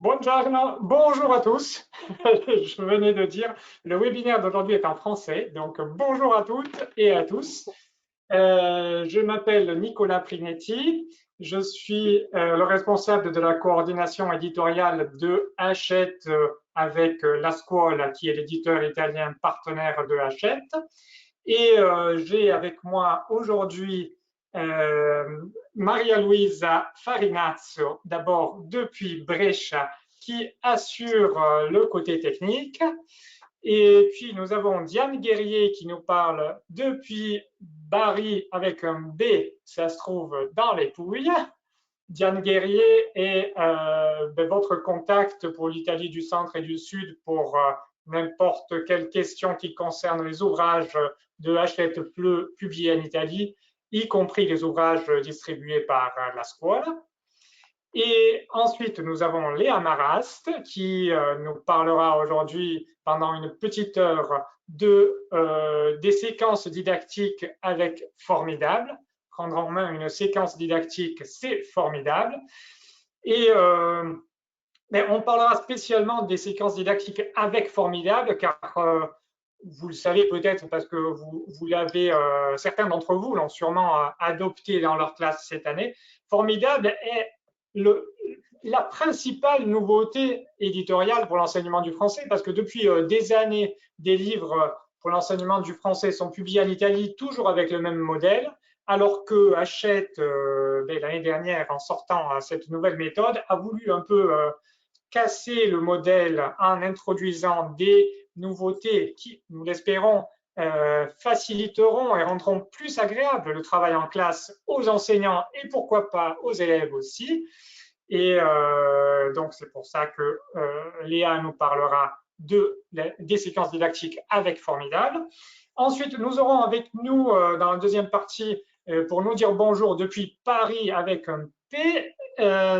Buongiorno, bonjour à tous. Je venais de dire, le webinaire d'aujourd'hui est en français, donc bonjour à toutes et à tous. Je m'appelle Nicolas Prinetti, je suis le responsable de la coordination éditoriale de Hachette avec La Scuola, qui est l'éditeur italien partenaire de Hachette. Et j'ai avec moi aujourd'hui Maria Luisa Farinazzo, d'abord depuis Brescia, qui assure le côté technique. Et puis nous avons Diane Guerrier qui nous parle depuis Bari avec un B, ça se trouve dans les Pouilles. Diane Guerrier est votre contact pour l'Italie du centre et du sud pour n'importe quelle question qui concerne les ouvrages de Hachette Fleu publiés en Italie, y compris les ouvrages distribués par La Scuola. Et ensuite, nous avons Léa Marast qui nous parlera aujourd'hui pendant une petite heure des séquences didactiques avec Formidable. Prendre en main une séquence didactique, c'est formidable. Et on parlera spécialement des séquences didactiques avec Formidable, car vous le savez peut-être parce que vous l'avez, certains d'entre vous l'ont sûrement adopté dans leur classe cette année. Formidable est la principale nouveauté éditoriale pour l'enseignement du français, parce que depuis des années, des livres pour l'enseignement du français sont publiés en Italie, toujours avec le même modèle, alors que Hachette, l'année dernière, en sortant cette nouvelle méthode, a voulu un peu casser le modèle en introduisant des nouveautés qui, nous l'espérons, faciliteront et rendront plus agréable le travail en classe aux enseignants et pourquoi pas aux élèves aussi. Et donc, c'est pour ça que Léa nous parlera des séquences didactiques avec Formidable. Ensuite, nous aurons avec nous, dans la deuxième partie, pour nous dire bonjour depuis Paris avec un P,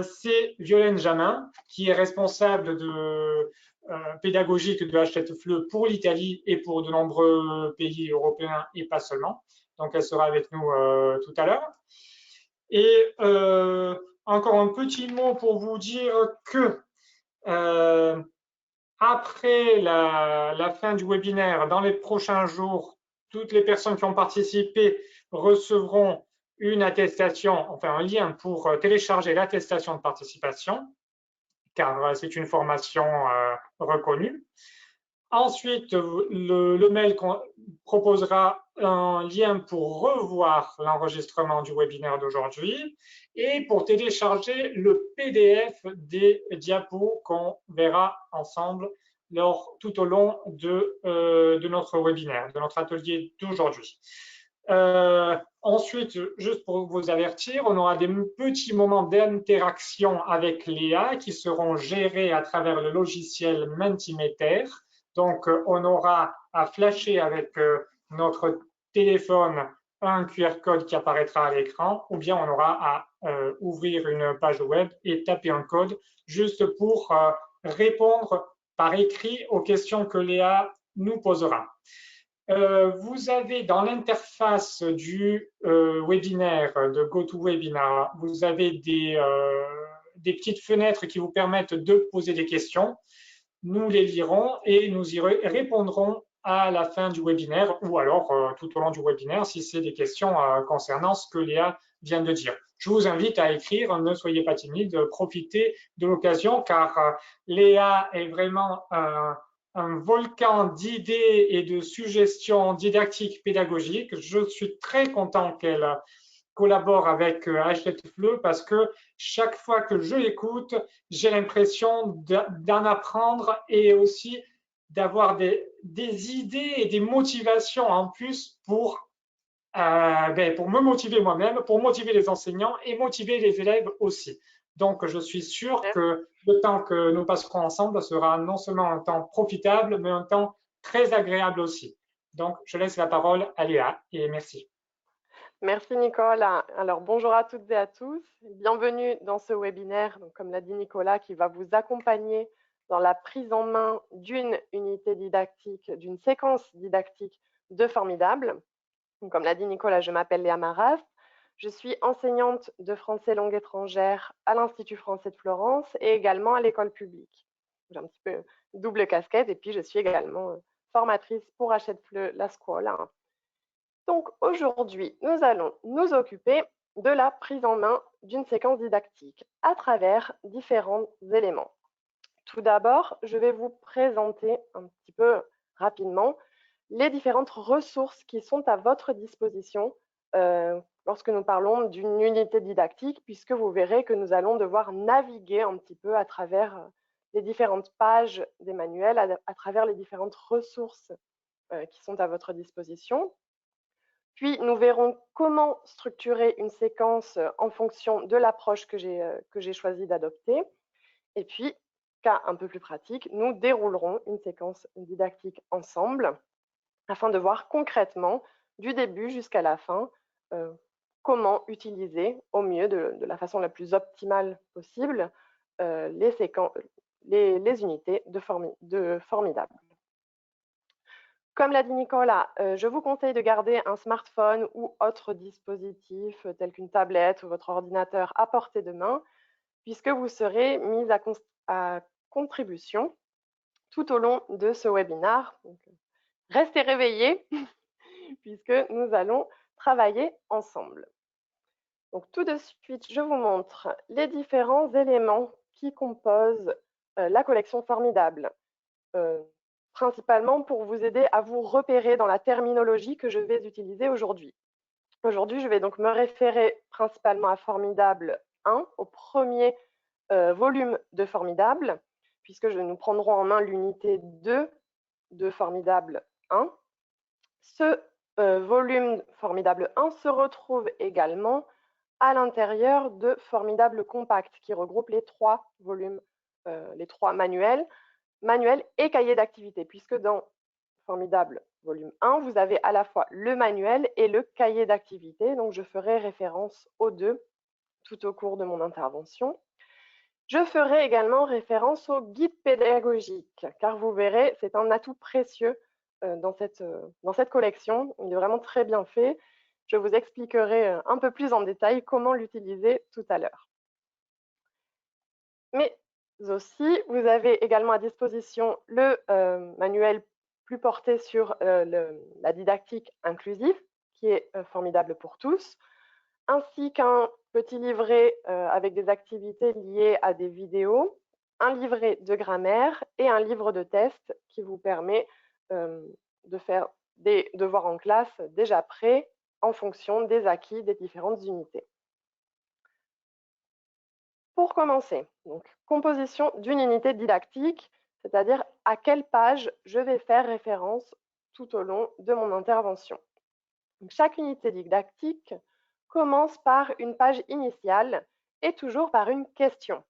c'est Violaine Jamin, qui est responsable de pédagogique de Hachette Fleu pour l'Italie et pour de nombreux pays européens et pas seulement. Donc, elle sera avec nous tout à l'heure. Et encore un petit mot pour vous dire que après la fin du webinaire, dans les prochains jours, toutes les personnes qui ont participé recevront une attestation, enfin un lien pour télécharger l'attestation de participation, car c'est une formation reconnue. Ensuite, le mail proposera un lien pour revoir l'enregistrement du webinaire d'aujourd'hui et pour télécharger le PDF des diapos qu'on verra ensemble tout au long de notre webinaire, de notre atelier d'aujourd'hui. Ensuite, juste pour vous avertir, on aura des petits moments d'interaction avec Léa qui seront gérés à travers le logiciel Mentimeter. Donc, on aura à flasher avec notre téléphone un QR code qui apparaîtra à l'écran, ou bien on aura à ouvrir une page web et taper un code juste pour répondre par écrit aux questions que Léa nous posera. Vous avez dans l'interface du webinaire de GoToWebinar, vous avez des petites fenêtres qui vous permettent de poser des questions. Nous les lirons et nous y répondrons à la fin du webinaire ou alors tout au long du webinaire si c'est des questions concernant ce que Léa vient de dire. Je vous invite à écrire, ne soyez pas timide, profitez de l'occasion car Léa est vraiment un volcan d'idées et de suggestions didactiques pédagogiques. Je suis très content qu'elle collabore avec Hachette Fleu parce que chaque fois que je l'écoute, j'ai l'impression d'en apprendre et aussi d'avoir des idées et des motivations en plus pour me motiver moi-même, pour motiver les enseignants et motiver les élèves aussi. Donc, je suis sûr que le temps que nous passerons ensemble sera non seulement un temps profitable, mais un temps très agréable aussi. Donc, je laisse la parole à Léa et merci. Merci Nicolas. Alors bonjour à toutes et à tous. Bienvenue dans ce webinaire, donc, comme l'a dit Nicolas, qui va vous accompagner dans la prise en main d'une unité didactique, d'une séquence didactique de Formidable. Donc, comme l'a dit Nicolas, je m'appelle Léa Marast. Je suis enseignante de français langue étrangère à l'Institut français de Florence et également à l'école publique. J'ai un petit peu double casquette et puis je suis également formatrice pour Hachette Fleu La Scuola. Donc aujourd'hui, nous allons nous occuper de la prise en main d'une séquence didactique à travers différents éléments. Tout d'abord, je vais vous présenter un petit peu rapidement les différentes ressources qui sont à votre disposition lorsque nous parlons d'une unité didactique, puisque vous verrez que nous allons devoir naviguer un petit peu à travers les différentes pages des manuels, à travers les différentes ressources qui sont à votre disposition. Puis, nous verrons comment structurer une séquence en fonction de l'approche que j'ai choisi d'adopter. Et puis, cas un peu plus pratique, nous déroulerons une séquence didactique ensemble afin de voir concrètement, du début jusqu'à la fin, comment utiliser au mieux, de la façon la plus optimale possible, les unités de Formidable. Comme l'a dit Nicolas, je vous conseille de garder un smartphone ou autre dispositif tel qu'une tablette ou votre ordinateur à portée de main, puisque vous serez mis à contribution tout au long de ce webinaire. Donc, restez réveillés puisque nous allons travailler ensemble. Donc tout de suite, je vous montre les différents éléments qui composent la collection Formidable. Principalement pour vous aider à vous repérer dans la terminologie que je vais utiliser aujourd'hui. Aujourd'hui, je vais donc me référer principalement à Formidable 1, au premier volume de Formidable, puisque nous prendrons en main l'unité 2 de Formidable 1. Ce volume Formidable 1 se retrouve également à l'intérieur de Formidable Compact, qui regroupe les 3 volumes, les 3 manuels et cahier d'activité, puisque dans Formidable volume 1, vous avez à la fois le manuel et le cahier d'activité. Donc, je ferai référence aux deux tout au cours de mon intervention. Je ferai également référence au guide pédagogique, car vous verrez, c'est un atout précieux dans cette collection. Il est vraiment très bien fait. Je vous expliquerai un peu plus en détail comment l'utiliser tout à l'heure. Mais aussi, vous avez également à disposition le manuel plus porté sur la didactique inclusive, qui est formidable pour tous, ainsi qu'un petit livret avec des activités liées à des vidéos, un livret de grammaire et un livre de test qui vous permet de faire des devoirs en classe déjà prêts en fonction des acquis des différentes unités. Pour commencer, donc, composition d'une unité didactique, c'est-à-dire à quelle page je vais faire référence tout au long de mon intervention. Donc, chaque unité didactique commence par une page initiale et toujours par une question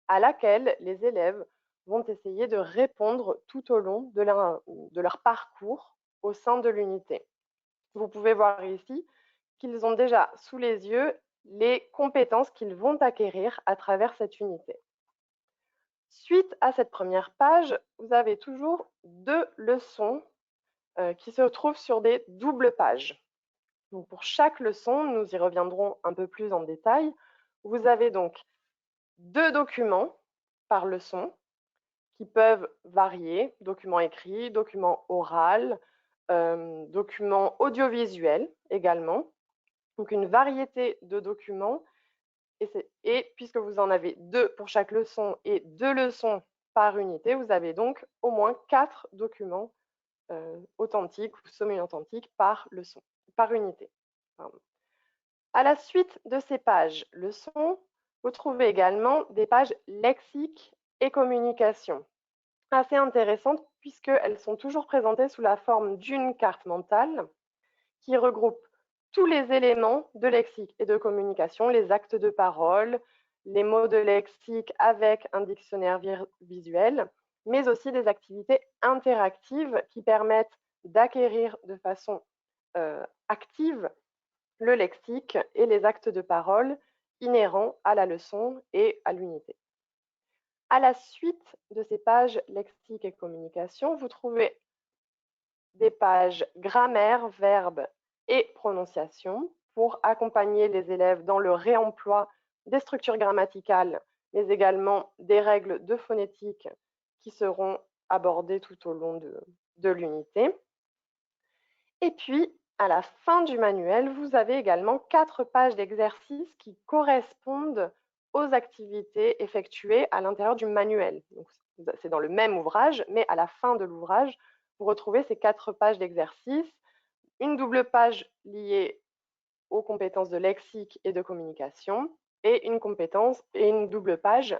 à laquelle les élèves vont essayer de répondre tout au long de leur parcours au sein de l'unité. Vous pouvez voir ici qu'ils ont déjà sous les yeux les compétences qu'ils vont acquérir à travers cette unité. Suite à cette première page, vous avez toujours 2 leçons qui se trouvent sur des doubles pages. Donc pour chaque leçon, nous y reviendrons un peu plus en détail. Vous avez donc 2 documents par leçon qui peuvent varier, documents écrits, documents oraux, documents audiovisuels également. Donc une variété de documents. Et puisque vous en avez 2 pour chaque leçon et 2 leçons par unité, vous avez donc au moins 4 documents authentiques ou semi-authentiques par leçon, par unité. Pardon. À la suite de ces pages leçons, vous trouvez également des pages lexique et communication, assez intéressantes puisqu'elles sont toujours présentées sous la forme d'une carte mentale qui regroupe tous les éléments de lexique et de communication, les actes de parole, les mots de lexique avec un dictionnaire visuel, mais aussi des activités interactives qui permettent d'acquérir de façon active le lexique et les actes de parole inhérents à la leçon et à l'unité. À la suite de ces pages lexique et communication, vous trouvez des pages grammaire, verbe et prononciation, pour accompagner les élèves dans le réemploi des structures grammaticales, mais également des règles de phonétique qui seront abordées tout au long de l'unité. Et puis, à la fin du manuel, vous avez également 4 pages d'exercices qui correspondent aux activités effectuées à l'intérieur du manuel. C'est dans le même ouvrage, mais à la fin de l'ouvrage, vous retrouvez ces 4 pages d'exercices, une double page liée aux compétences de lexique et de communication, et une double page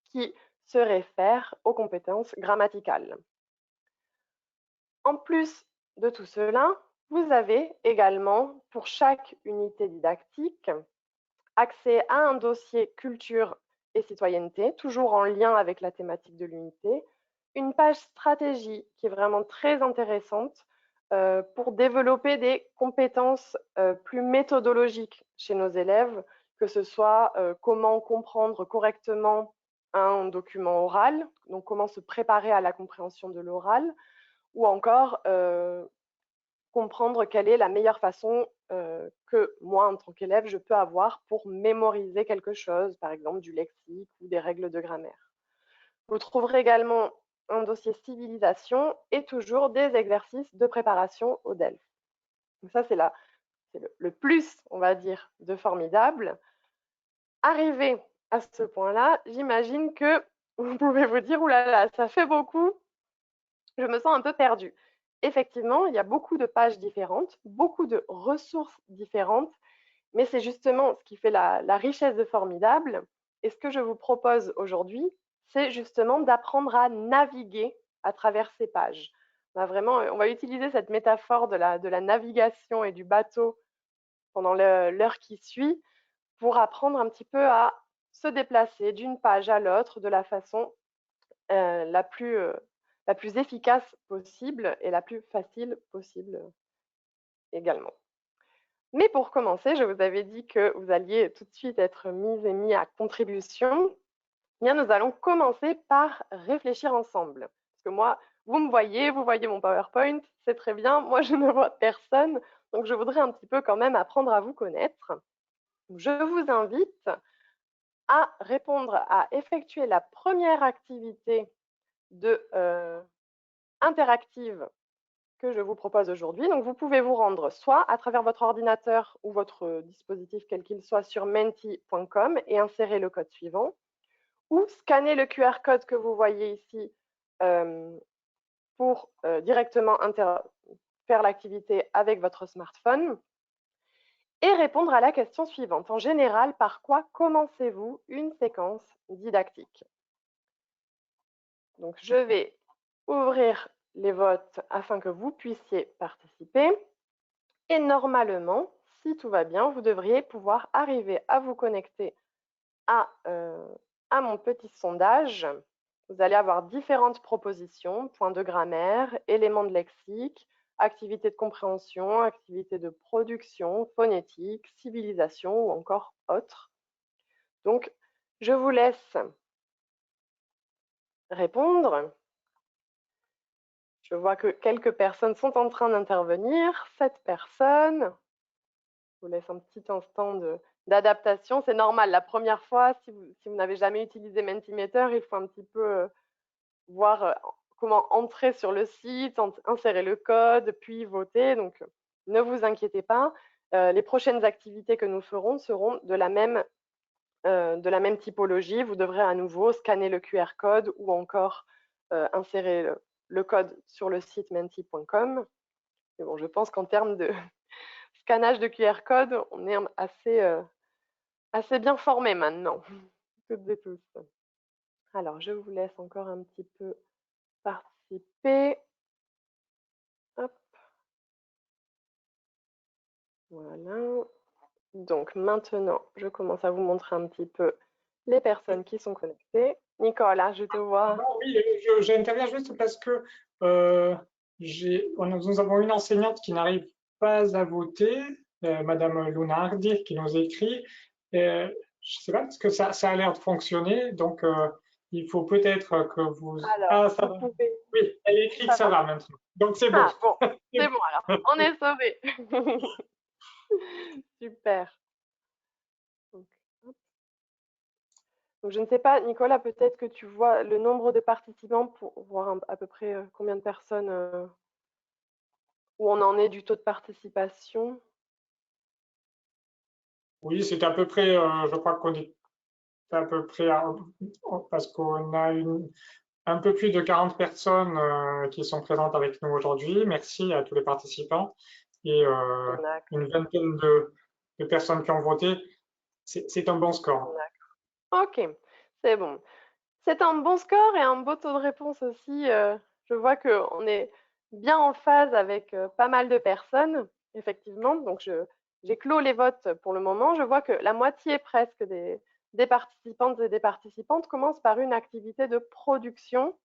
qui se réfère aux compétences grammaticales. En plus de tout cela, vous avez également, pour chaque unité didactique, accès à un dossier culture et citoyenneté, toujours en lien avec la thématique de l'unité, une page stratégie qui est vraiment très intéressante pour développer des compétences plus méthodologiques chez nos élèves, que ce soit comment comprendre correctement un document oral, donc comment se préparer à la compréhension de l'oral, ou encore comprendre quelle est la meilleure façon que moi, en tant qu'élève, je peux avoir pour mémoriser quelque chose, par exemple du lexique ou des règles de grammaire. Vous trouverez également un dossier civilisation et toujours des exercices de préparation au DELF. Donc ça, c'est le plus, on va dire, de formidable. Arrivé à ce point-là, j'imagine que vous pouvez vous dire, oulala, ça fait beaucoup, je me sens un peu perdue. Effectivement, il y a beaucoup de pages différentes, beaucoup de ressources différentes, mais c'est justement ce qui fait la richesse de Formidable. Et ce que je vous propose aujourd'hui, c'est justement d'apprendre à naviguer à travers ces pages. On va utiliser cette métaphore de la navigation et du bateau pendant l'heure qui suit pour apprendre un petit peu à se déplacer d'une page à l'autre de la façon la plus efficace possible et la plus facile possible également. Mais pour commencer, je vous avais dit que vous alliez tout de suite être mis à contribution. Eh bien, nous allons commencer par réfléchir ensemble. Parce que moi, vous voyez mon PowerPoint, c'est très bien. Moi, je ne vois personne. Donc, je voudrais un petit peu quand même apprendre à vous connaître. Je vous invite à effectuer la première activité interactive que je vous propose aujourd'hui. Donc, vous pouvez vous rendre soit à travers votre ordinateur ou votre dispositif, quel qu'il soit, sur menti.com et insérer le code suivant, ou scanner le QR code que vous voyez ici pour directement faire l'activité avec votre smartphone et répondre à la question suivante. En général, par quoi commencez-vous une séquence didactique? Donc, je vais ouvrir les votes afin que vous puissiez participer. Et normalement, si tout va bien, vous devriez pouvoir arriver à vous connecter à mon petit sondage. Vous allez avoir différentes propositions, points de grammaire, éléments de lexique, activités de compréhension, activités de production, phonétique, civilisation ou encore autres. Donc, je vous laisse répondre. Je vois que quelques personnes sont en train d'intervenir. 7 personnes. Je vous laisse un petit instant d'adaptation. C'est normal. La première fois, si vous n'avez jamais utilisé Mentimeter, il faut un petit peu voir comment entrer sur le site, insérer le code, puis voter. Donc, ne vous inquiétez pas. Les prochaines activités que nous ferons seront de la même typologie. Vous devrez à nouveau scanner le QR code ou encore insérer le code sur le site menti.com. Mais bon, je pense qu'en termes de scannage de QR code, on est assez bien formés maintenant, toutes et tous. Alors, je vous laisse encore un petit peu participer. Hop. Voilà. Donc maintenant, je commence à vous montrer un petit peu les personnes qui sont connectées. Nicolas, je te vois. Non, oui, j'interviens juste parce que nous avons une enseignante qui n'arrive pas à voter, Madame Lunardi, qui nous écrit. Je ne sais pas, parce que ça a l'air de fonctionner, donc il faut peut-être que vous… Alors, ça vous va. pouvez… Oui, elle écrit que ça va maintenant. Donc c'est bon. Ah bon, c'est bon alors, on est sauvés. Super. Donc, hop. Donc, je ne sais pas, Nicolas, peut-être que tu vois le nombre de participants pour voir à peu près combien de personnes, où on en est du taux de participation. Oui, c'est à peu près, je crois qu'on est à peu près, parce qu'on a un peu plus de 40 personnes qui sont présentes avec nous aujourd'hui. Merci à tous les participants et une vingtaine de personnes qui ont voté. C'est un bon score. Ok, c'est bon. C'est un bon score et un beau taux de réponse aussi. Je vois qu'on est bien en phase avec pas mal de personnes, effectivement. Donc, j'ai clos les votes pour le moment. Je vois que la moitié presque des participantes et des participantes commencent par une activité de production,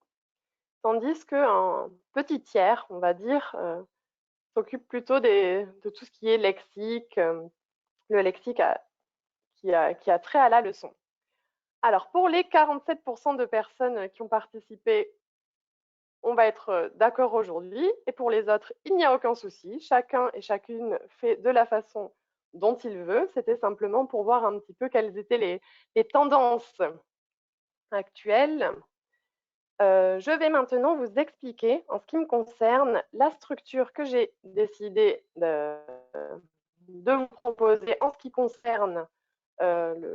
tandis qu'un petit tiers, on va dire, s'occupe plutôt de tout ce qui est lexique, le lexique qui a trait à la leçon. Alors, pour les 47% de personnes qui ont participé, on va être d'accord aujourd'hui. Et pour les autres, il n'y a aucun souci. Chacun et chacune fait de la façon dont il veut. C'était simplement pour voir un petit peu quelles étaient les tendances actuelles. Je vais maintenant vous expliquer, en ce qui me concerne, la structure que j'ai décidé de vous proposer en ce qui concerne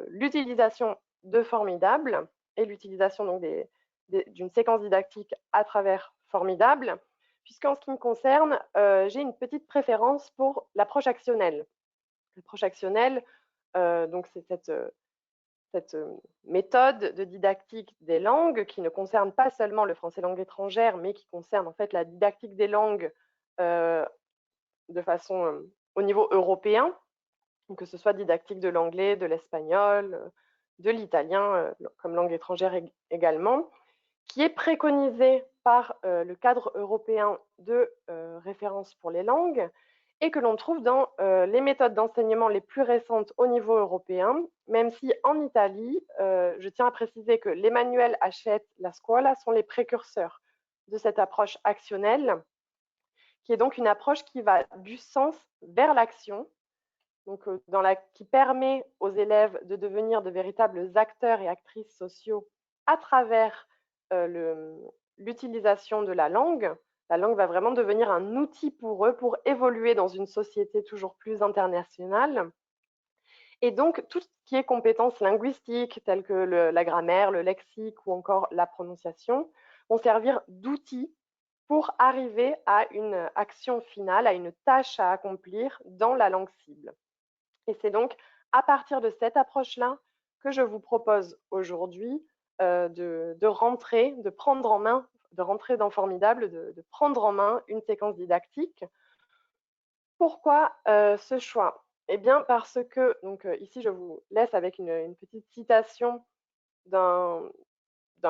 l'utilisation de Formidable et l'utilisation donc d'une séquence didactique à travers Formidable, puisqu'en ce qui me concerne, j'ai une petite préférence pour l'approche actionnelle. L'approche actionnelle, donc c'est cette méthode de didactique des langues qui ne concerne pas seulement le français langue étrangère, mais qui concerne en fait la didactique des langues de façon au niveau européen, que ce soit didactique de l'anglais, de l'espagnol, de l'italien comme langue étrangère également, qui est préconisé par le cadre européen de référence pour les langues et que l'on trouve dans les méthodes d'enseignement les plus récentes au niveau européen, même si en Italie, je tiens à préciser que les manuels Hachette, la Scuola sont les précurseurs de cette approche actionnelle, qui est donc une approche qui va du sens vers l'action, donc qui permet aux élèves de devenir de véritables acteurs et actrices sociaux à travers l'utilisation de la langue. La langue va vraiment devenir un outil pour eux pour évoluer dans une société toujours plus internationale. Et donc, tout ce qui est compétences linguistiques, telles que la grammaire, le lexique ou encore la prononciation, vont servir d'outils pour arriver à une action finale, à une tâche à accomplir dans la langue cible. Et c'est donc à partir de cette approche-là que je vous propose aujourd'hui de rentrer, de prendre en main, de rentrer dans Formidable, de prendre en main une séquence didactique. Pourquoi ce choix? Eh bien parce que, donc ici je vous laisse avec une petite citation d'un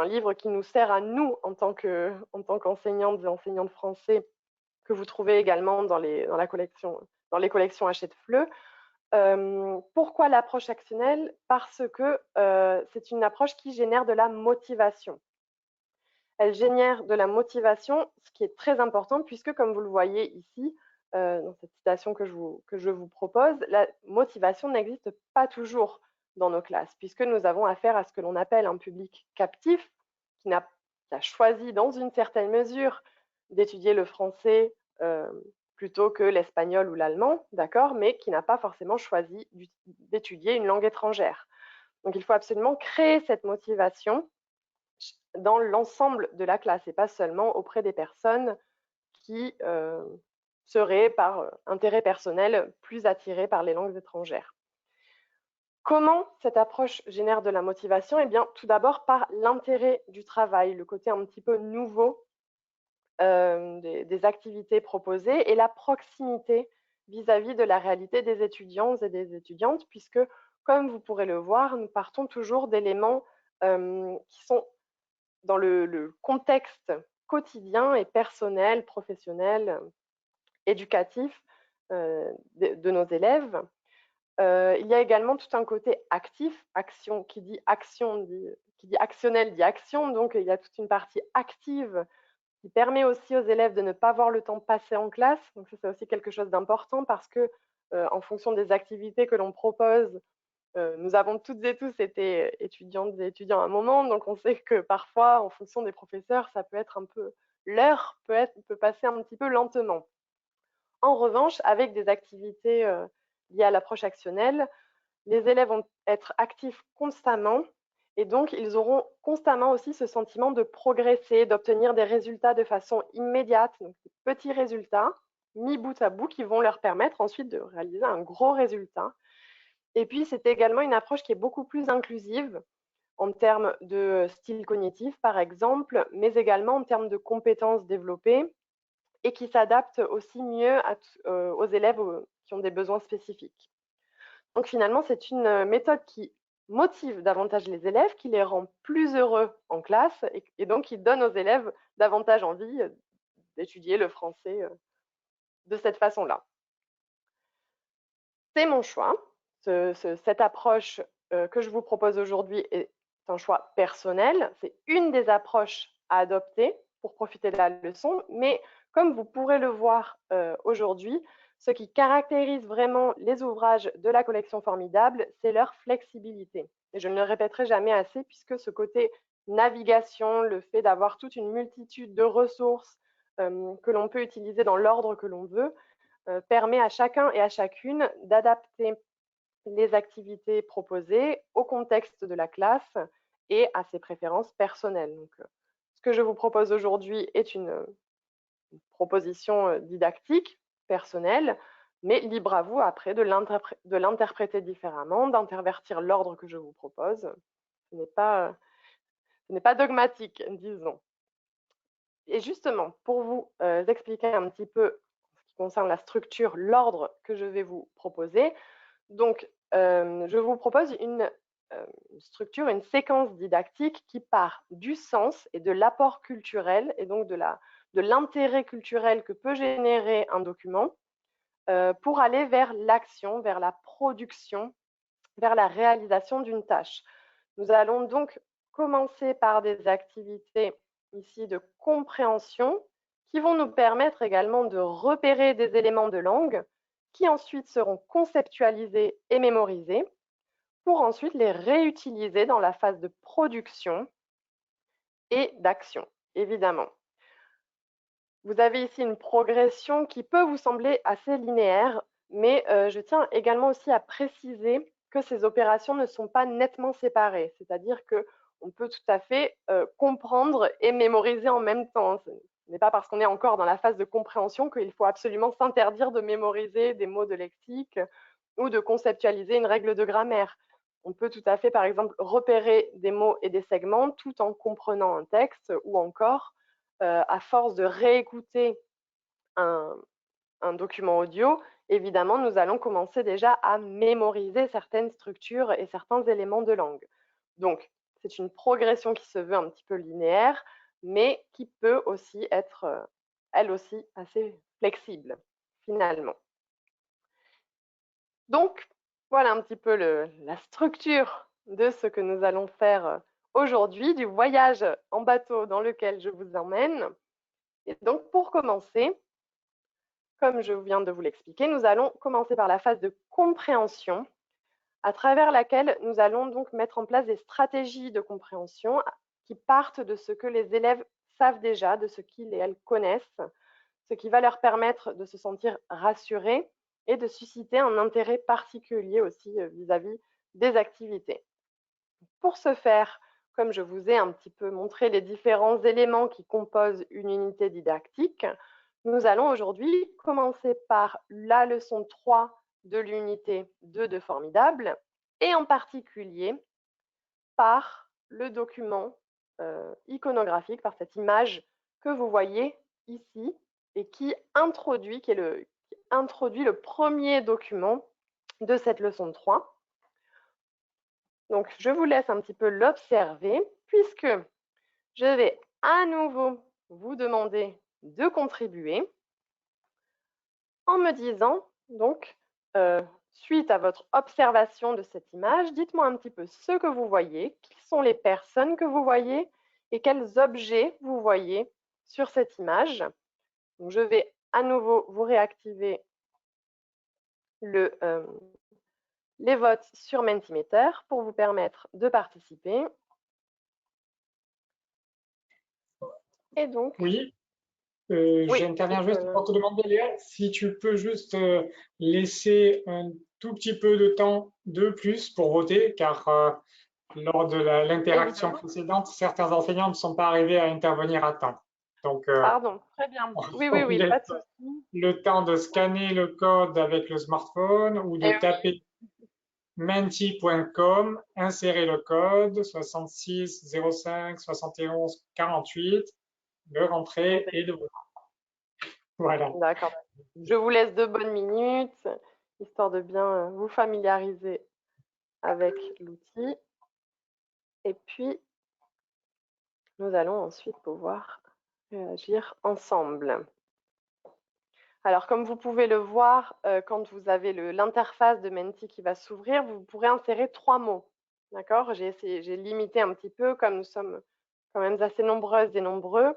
livre qui nous sert à nous en tant qu'enseignantes et enseignants de français, que vous trouvez également dans les collections Hachette Fleu. Pourquoi l'approche actionnelle? Parce que c'est une approche qui génère de la motivation. Elle génère de la motivation, ce qui est très important puisque, comme vous le voyez ici, dans cette citation que je vous propose, la motivation n'existe pas toujours dans nos classes, puisque nous avons affaire à ce que l'on appelle un public captif qui a choisi dans une certaine mesure d'étudier le français plutôt que l'espagnol ou l'allemand, d'accord, mais qui n'a pas forcément choisi d'étudier une langue étrangère. Donc il faut absolument créer cette motivation dans l'ensemble de la classe et pas seulement auprès des personnes qui seraient par intérêt personnel plus attirées par les langues étrangères. Comment cette approche génère de la motivation? Eh bien, tout d'abord par l'intérêt du travail, le côté un petit peu nouveau des activités proposées et la proximité vis-à-vis de la réalité des étudiants et des étudiantes, puisque, comme vous pourrez le voir, nous partons toujours d'éléments qui sont dans le contexte quotidien et personnel, professionnel, éducatif de nos élèves. Il y a également tout un côté actif, action, qui dit actionnel dit action, donc il y a toute une partie active qui permet aussi aux élèves de ne pas voir le temps passer en classe. Donc ça, c'est aussi quelque chose d'important parce que en fonction des activités que l'on propose, nous avons toutes et tous été étudiantes et étudiants à un moment, donc on sait que parfois, en fonction des professeurs, ça peut être un peu l'heure peut passer un petit peu lentement. En revanche, avec des activités liées à l'approche actionnelle, les élèves vont être actifs constamment et donc ils auront constamment aussi ce sentiment de progresser, d'obtenir des résultats de façon immédiate, donc des petits résultats mis bout à bout qui vont leur permettre ensuite de réaliser un gros résultat. Et puis, c'est également une approche qui est beaucoup plus inclusive en termes de style cognitif, par exemple, mais également en termes de compétences développées et qui s'adapte aussi mieux aux élèves qui ont des besoins spécifiques. Donc finalement, c'est une méthode qui motive davantage les élèves, qui les rend plus heureux en classe et donc qui donne aux élèves davantage envie d'étudier le français de cette façon-là. C'est mon choix. Cette approche que je vous propose aujourd'hui est un choix personnel. C'est une des approches à adopter pour profiter de la leçon, mais comme vous pourrez le voir aujourd'hui, ce qui caractérise vraiment les ouvrages de la collection Formidable, c'est leur flexibilité. Et je ne le répéterai jamais assez puisque ce côté navigation, le fait d'avoir toute une multitude de ressources que l'on peut utiliser dans l'ordre que l'on veut, permet à chacun et à chacune d'adapter les activités proposées au contexte de la classe et à ses préférences personnelles. Donc, ce que je vous propose aujourd'hui est une proposition didactique, personnelle, mais libre à vous après de l'interpréter différemment, d'intervertir l'ordre que je vous propose. Ce n'est pas dogmatique, disons. Et justement, pour vous expliquer un petit peu ce qui concerne la structure, l'ordre que je vais vous proposer, donc je vous propose une structure, une séquence didactique qui part du sens et de l'apport culturel et donc de l'intérêt culturel que peut générer un document pour aller vers l'action, vers la production, vers la réalisation d'une tâche. Nous allons donc commencer par des activités ici de compréhension qui vont nous permettre également de repérer des éléments de langue qui ensuite seront conceptualisés et mémorisés pour ensuite les réutiliser dans la phase de production et d'action, évidemment. Vous avez ici une progression qui peut vous sembler assez linéaire, mais je tiens également aussi à préciser que ces opérations ne sont pas nettement séparées, c'est-à-dire qu'on peut tout à fait comprendre et mémoriser en même temps. Ce n'est pas parce qu'on est encore dans la phase de compréhension qu'il faut absolument s'interdire de mémoriser des mots de lexique ou de conceptualiser une règle de grammaire. On peut tout à fait, par exemple, repérer des mots et des segments tout en comprenant un texte ou encore, à force de réécouter un document audio, évidemment, nous allons commencer déjà à mémoriser certaines structures et certains éléments de langue. Donc, c'est une progression qui se veut un petit peu linéaire, mais qui peut aussi être, elle aussi, assez flexible, finalement. Donc, voilà un petit peu la structure de ce que nous allons faire aujourd'hui, du voyage en bateau dans lequel je vous emmène. Et donc, pour commencer, comme je viens de vous l'expliquer, nous allons commencer par la phase de compréhension, à travers laquelle nous allons donc mettre en place des stratégies de compréhension qui partent de ce que les élèves savent déjà, de ce qu'ils et elles connaissent, ce qui va leur permettre de se sentir rassurés et de susciter un intérêt particulier aussi vis-à-vis des activités. Pour ce faire, comme je vous ai un petit peu montré les différents éléments qui composent une unité didactique, nous allons aujourd'hui commencer par la leçon 3 de l'unité 2 de Formidable et en particulier par le document iconographique, par cette image que vous voyez ici et qui introduit le premier document de cette leçon 3. Donc, je vous laisse un petit peu l'observer puisque je vais à nouveau vous demander de contribuer en me disant, donc, suite à votre observation de cette image, dites-moi un petit peu ce que vous voyez, qui sont les personnes que vous voyez et quels objets vous voyez sur cette image. Donc, je vais à nouveau vous réactiver les votes sur Mentimeter pour vous permettre de participer. Et donc, Oui, oui, j'interviens juste pour te demander, Léa, si tu peux juste laisser un tout petit peu de temps de plus pour voter, car lors de l'interaction évidemment. précédente, certains enseignants ne sont pas arrivés à intervenir à temps. Donc, Pardon, très bien. Oui, oui, on oui, laisse pas de souci. le temps de scanner le code avec le smartphone ou de Et taper menti.com, insérer le code 66 05 71 48, le rentrer et de voter. Voilà. d'accord. Je vous laisse 2 bonnes minutes, histoire de bien vous familiariser avec l'outil. Et puis, nous allons ensuite pouvoir réagir ensemble. Alors, comme vous pouvez le voir, quand vous avez l'interface de Menti qui va s'ouvrir, vous pourrez insérer 3 mots. D'accord? J'ai limité un petit peu, comme nous sommes quand même assez nombreuses et nombreux,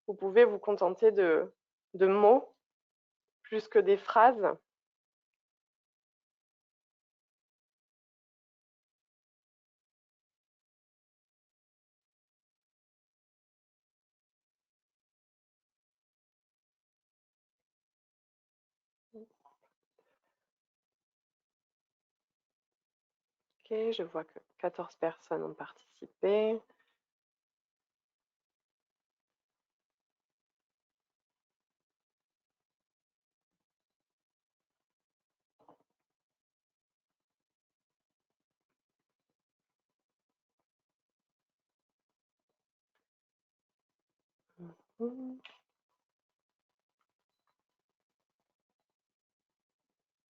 vous pouvez vous contenter de mots plus que des phrases. Ok, je vois que 14 personnes ont participé.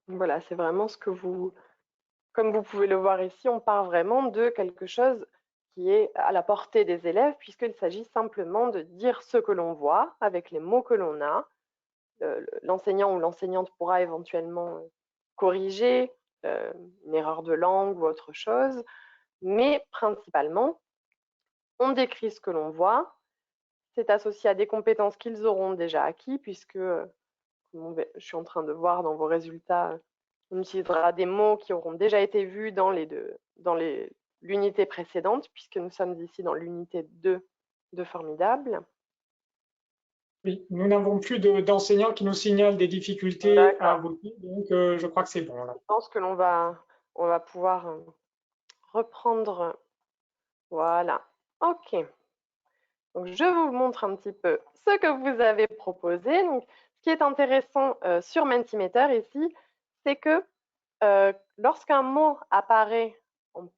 Voilà, c'est vraiment ce que comme vous pouvez le voir ici, on part vraiment de quelque chose qui est à la portée des élèves, puisqu'il s'agit simplement de dire ce que l'on voit avec les mots que l'on a. L'enseignant ou l'enseignante pourra éventuellement corriger une erreur de langue ou autre chose, mais principalement, on décrit ce que l'on voit. C'est associé à des compétences qu'ils auront déjà acquis, puisque, je suis en train de voir dans vos résultats, on utilisera des mots qui auront déjà été vus dans l'unité précédente, puisque nous sommes ici dans l'unité 2 de Formidable. Oui, nous n'avons plus d'enseignants qui nous signalent des difficultés à D'accord. voter, donc je crois que c'est bon là. Je pense que on va pouvoir reprendre. Voilà. OK. Donc, je vous montre un petit peu ce que vous avez proposé. Donc, ce qui est intéressant sur Mentimeter ici, c'est que lorsqu'un mot apparaît en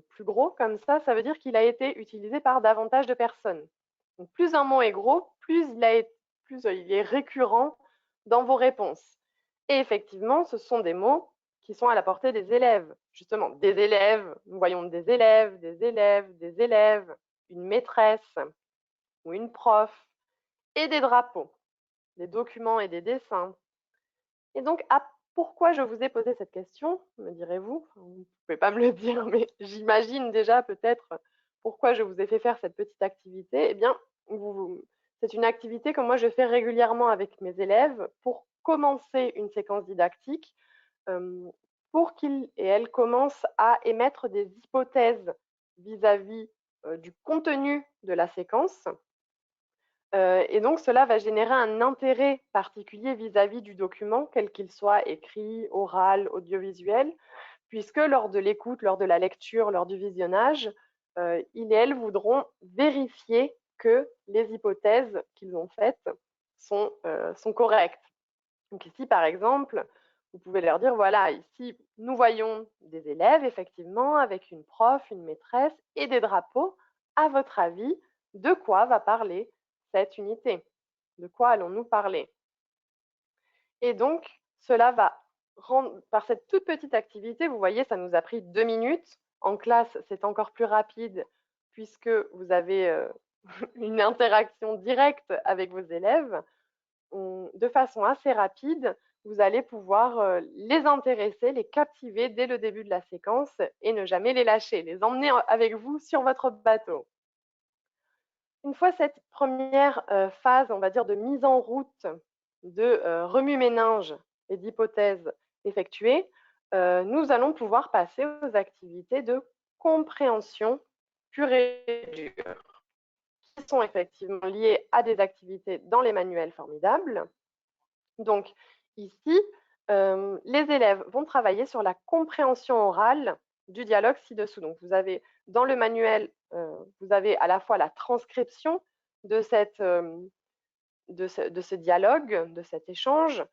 plus gros comme ça veut dire qu'il a été utilisé par davantage de personnes. Donc, plus un mot est gros, plus il est récurrent dans vos réponses. Et effectivement, ce sont des mots qui sont à la portée des élèves. Justement, des élèves, nous voyons des élèves, des élèves, des élèves, une maîtresse ou une prof, et des drapeaux, des documents et des dessins. Et donc, pourquoi je vous ai posé cette question, me direz-vous? Vous ne pouvez pas me le dire, mais j'imagine déjà peut-être pourquoi je vous ai fait faire cette petite activité. Eh bien, c'est une activité que moi je fais régulièrement avec mes élèves pour commencer une séquence didactique, pour qu'ils et elles commencent à émettre des hypothèses vis-à-vis du contenu de la séquence. Et donc, cela va générer un intérêt particulier vis-à-vis du document, quel qu'il soit écrit, oral, audiovisuel, puisque lors de l'écoute, lors de la lecture, lors du visionnage, ils et elles voudront vérifier que les hypothèses qu'ils ont faites sont correctes. Donc ici, par exemple, vous pouvez leur dire, voilà, ici, nous voyons des élèves, effectivement, avec une prof, une maîtresse et des drapeaux. À votre avis, de quoi va parler cette unité? De quoi allons-nous parler? Et donc, cela va rendre, par cette toute petite activité, vous voyez, ça nous a pris 2 minutes. En classe, c'est encore plus rapide puisque vous avez une interaction directe avec vos élèves. De façon assez rapide, vous allez pouvoir les intéresser, les captiver dès le début de la séquence et ne jamais les lâcher, les emmener avec vous sur votre bateau. Une fois cette première phase, on va dire, de mise en route de remue-ménage et d'hypothèses effectuées, nous allons pouvoir passer aux activités de compréhension pure et dure, qui sont effectivement liées à des activités dans les manuels formidables. Donc ici, les élèves vont travailler sur la compréhension orale du dialogue ci-dessous. Donc vous avez dans le manuel, vous avez à la fois la transcription de ce dialogue, de cet échange,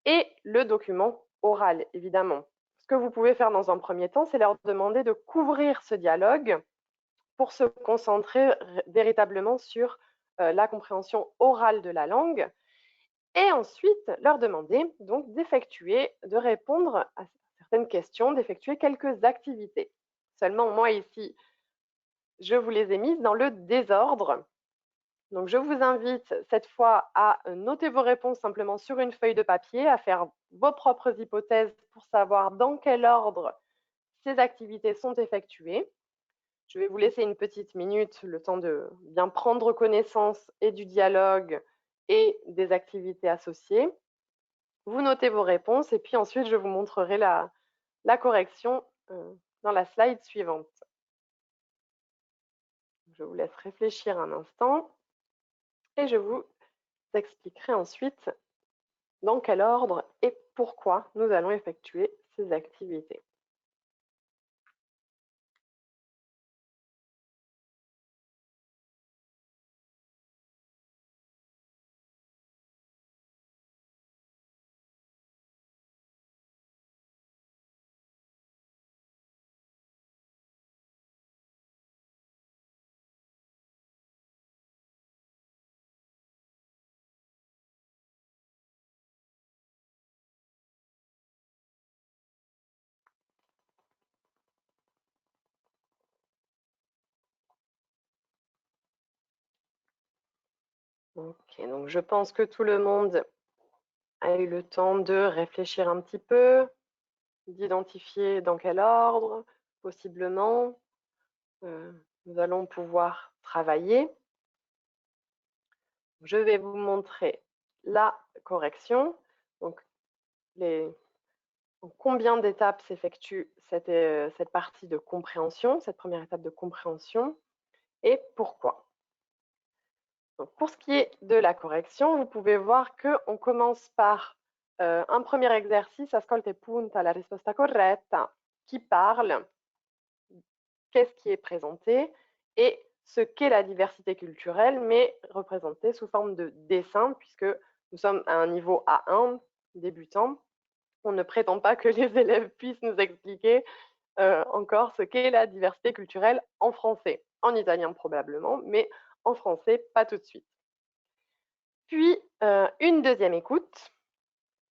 et le document oral, évidemment. Ce que vous pouvez faire dans un premier temps, c'est leur demander de couvrir ce dialogue pour se concentrer véritablement sur la compréhension orale de la langue, et ensuite leur demander donc d'effectuer, de répondre à certaines questions, d'effectuer quelques activités. Seulement, moi ici, je vous les ai mises dans le désordre. Donc, je vous invite cette fois à noter vos réponses simplement sur une feuille de papier, à faire vos propres hypothèses pour savoir dans quel ordre ces activités sont effectuées. Je vais vous laisser une petite minute, le temps de bien prendre connaissance et du dialogue et des activités associées. Vous notez vos réponses et puis ensuite, je vous montrerai la correction dans la slide suivante. Je vous laisse réfléchir un instant et je vous expliquerai ensuite dans quel ordre et pourquoi nous allons effectuer ces activités. Ok, donc je pense que tout le monde a eu le temps de réfléchir un petit peu, d'identifier dans quel ordre, possiblement, nous allons pouvoir travailler. Je vais vous montrer la correction. Donc, en combien d'étapes s'effectue cette partie de compréhension, cette première étape de compréhension, et pourquoi. Donc, pour ce qui est de la correction, vous pouvez voir qu'on commence par un premier exercice, ascolta e punta la risposta corretta, qui parle qu'est-ce qui est présenté et ce qu'est la diversité culturelle, mais représentée sous forme de dessin, puisque nous sommes à un niveau A1, débutant. On ne prétend pas que les élèves puissent nous expliquer encore ce qu'est la diversité culturelle en français. En italien probablement, mais en français, pas tout de suite. Puis, une deuxième écoute,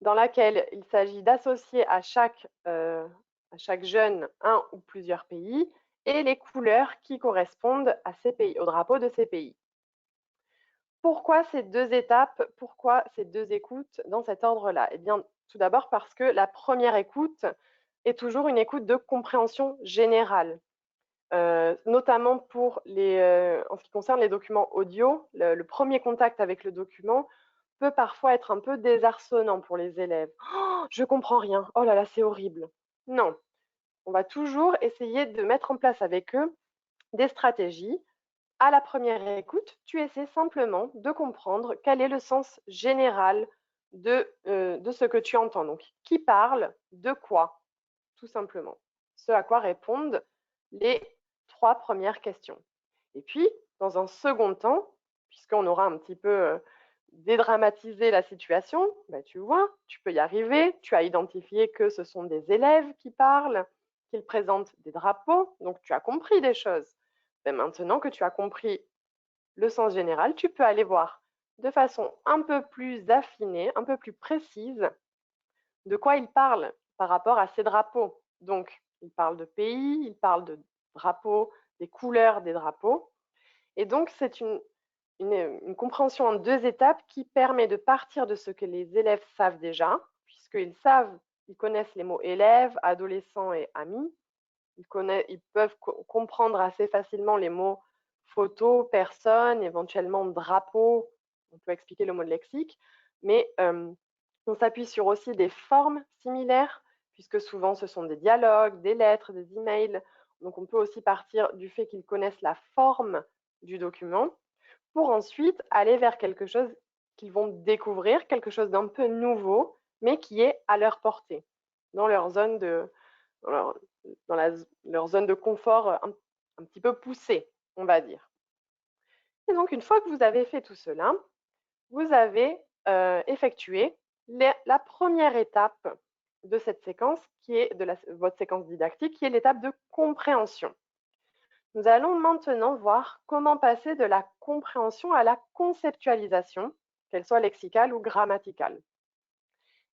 dans laquelle il s'agit d'associer à chaque jeune un ou plusieurs pays et les couleurs qui correspondent à ces pays, au drapeau de ces pays. Pourquoi ces deux étapes? Pourquoi ces deux écoutes dans cet ordre-là? Eh bien, tout d'abord parce que la première écoute est toujours une écoute de compréhension générale, notamment pour en ce qui concerne les documents audio. Le premier contact avec le document peut parfois être un peu désarçonnant pour les élèves. Oh, je comprends rien. Oh là là, c'est horrible. Non, on va toujours essayer de mettre en place avec eux des stratégies. À la première écoute, tu essaies simplement de comprendre quel est le sens général de ce que tu entends. Donc, qui parle de quoi, tout simplement. Ce à quoi répondent les 3 premières questions. Et puis, dans un second temps, puisqu'on aura un petit peu dédramatisé la situation, bah, tu vois, tu peux y arriver. Tu as identifié que ce sont des élèves qui parlent, qu'ils présentent des drapeaux, donc tu as compris des choses. Mais maintenant que tu as compris le sens général, tu peux aller voir de façon un peu plus affinée, un peu plus précise, de quoi ils parlent par rapport à ces drapeaux. Donc, ils parlent de pays, ils parlent de drapeaux, des couleurs des drapeaux. Et donc, c'est une compréhension en deux étapes qui permet de partir de ce que les élèves savent déjà, puisqu'ils ils connaissent les mots élèves, adolescents et amis. Ils peuvent comprendre assez facilement les mots photo, personne, éventuellement drapeau, on peut expliquer le mot de lexique, mais on s'appuie sur aussi des formes similaires, puisque souvent ce sont des dialogues, des lettres, des emails. Donc on peut aussi partir du fait qu'ils connaissent la forme du document pour ensuite aller vers quelque chose qu'ils vont découvrir, quelque chose d'un peu nouveau, mais qui est à leur portée, dans leur zone de, leur zone de confort un petit peu poussée, on va dire. Et donc, une fois que vous avez fait tout cela, vous avez effectué la première étape de cette séquence, qui est de votre séquence didactique, qui est l'étape de compréhension. Nous allons maintenant voir comment passer de la compréhension à la conceptualisation, qu'elle soit lexicale ou grammaticale.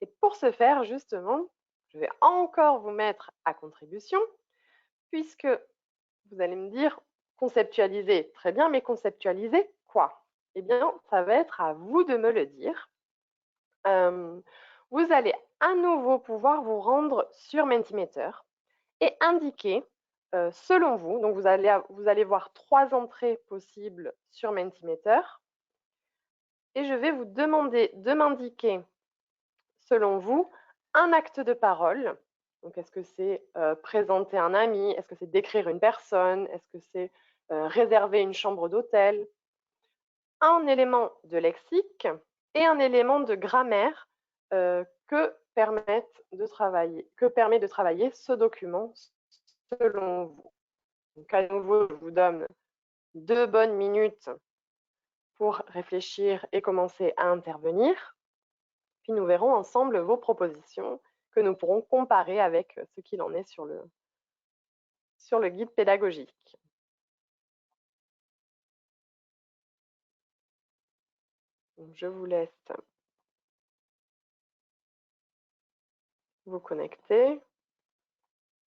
Et pour ce faire, justement, je vais encore vous mettre à contribution, puisque vous allez me dire conceptualiser, très bien, mais conceptualiser quoi? Eh bien, ça va être à vous de me le dire. Vous allez à nouveau pouvoir vous rendre sur Mentimeter et indiquer, selon vous, donc vous allez voir 3 entrées possibles sur Mentimeter, et je vais vous demander de m'indiquer, selon vous, un acte de parole. Donc, est-ce que c'est présenter un ami? Est-ce que c'est décrire une personne? Est-ce que c'est réserver une chambre d'hôtel? Un élément de lexique et un élément de grammaire que permet de travailler ce document selon vous. Donc, à nouveau, je vous donne 2 bonnes minutes pour réfléchir et commencer à intervenir. Puis nous verrons ensemble vos propositions que nous pourrons comparer avec ce qu'il en est sur le guide pédagogique. Donc, je vous laisse vous connecter.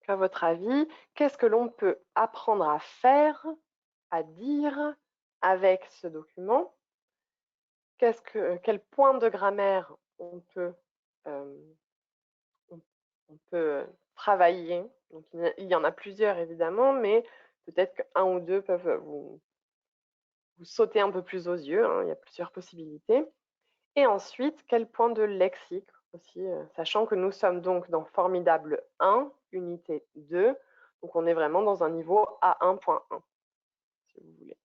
À votre avis, qu'est-ce que l'on peut apprendre à faire, à dire avec ce document? Quel point de grammaire on peut travailler? Donc, il y en a plusieurs évidemment, mais peut-être qu'un ou deux peuvent vous sauter un peu plus aux yeux, hein, il y a plusieurs possibilités. Et ensuite, quel point de lexique aussi, sachant que nous sommes donc dans Formidable 1, unité 2, donc on est vraiment dans un niveau A1.1, si vous voulez.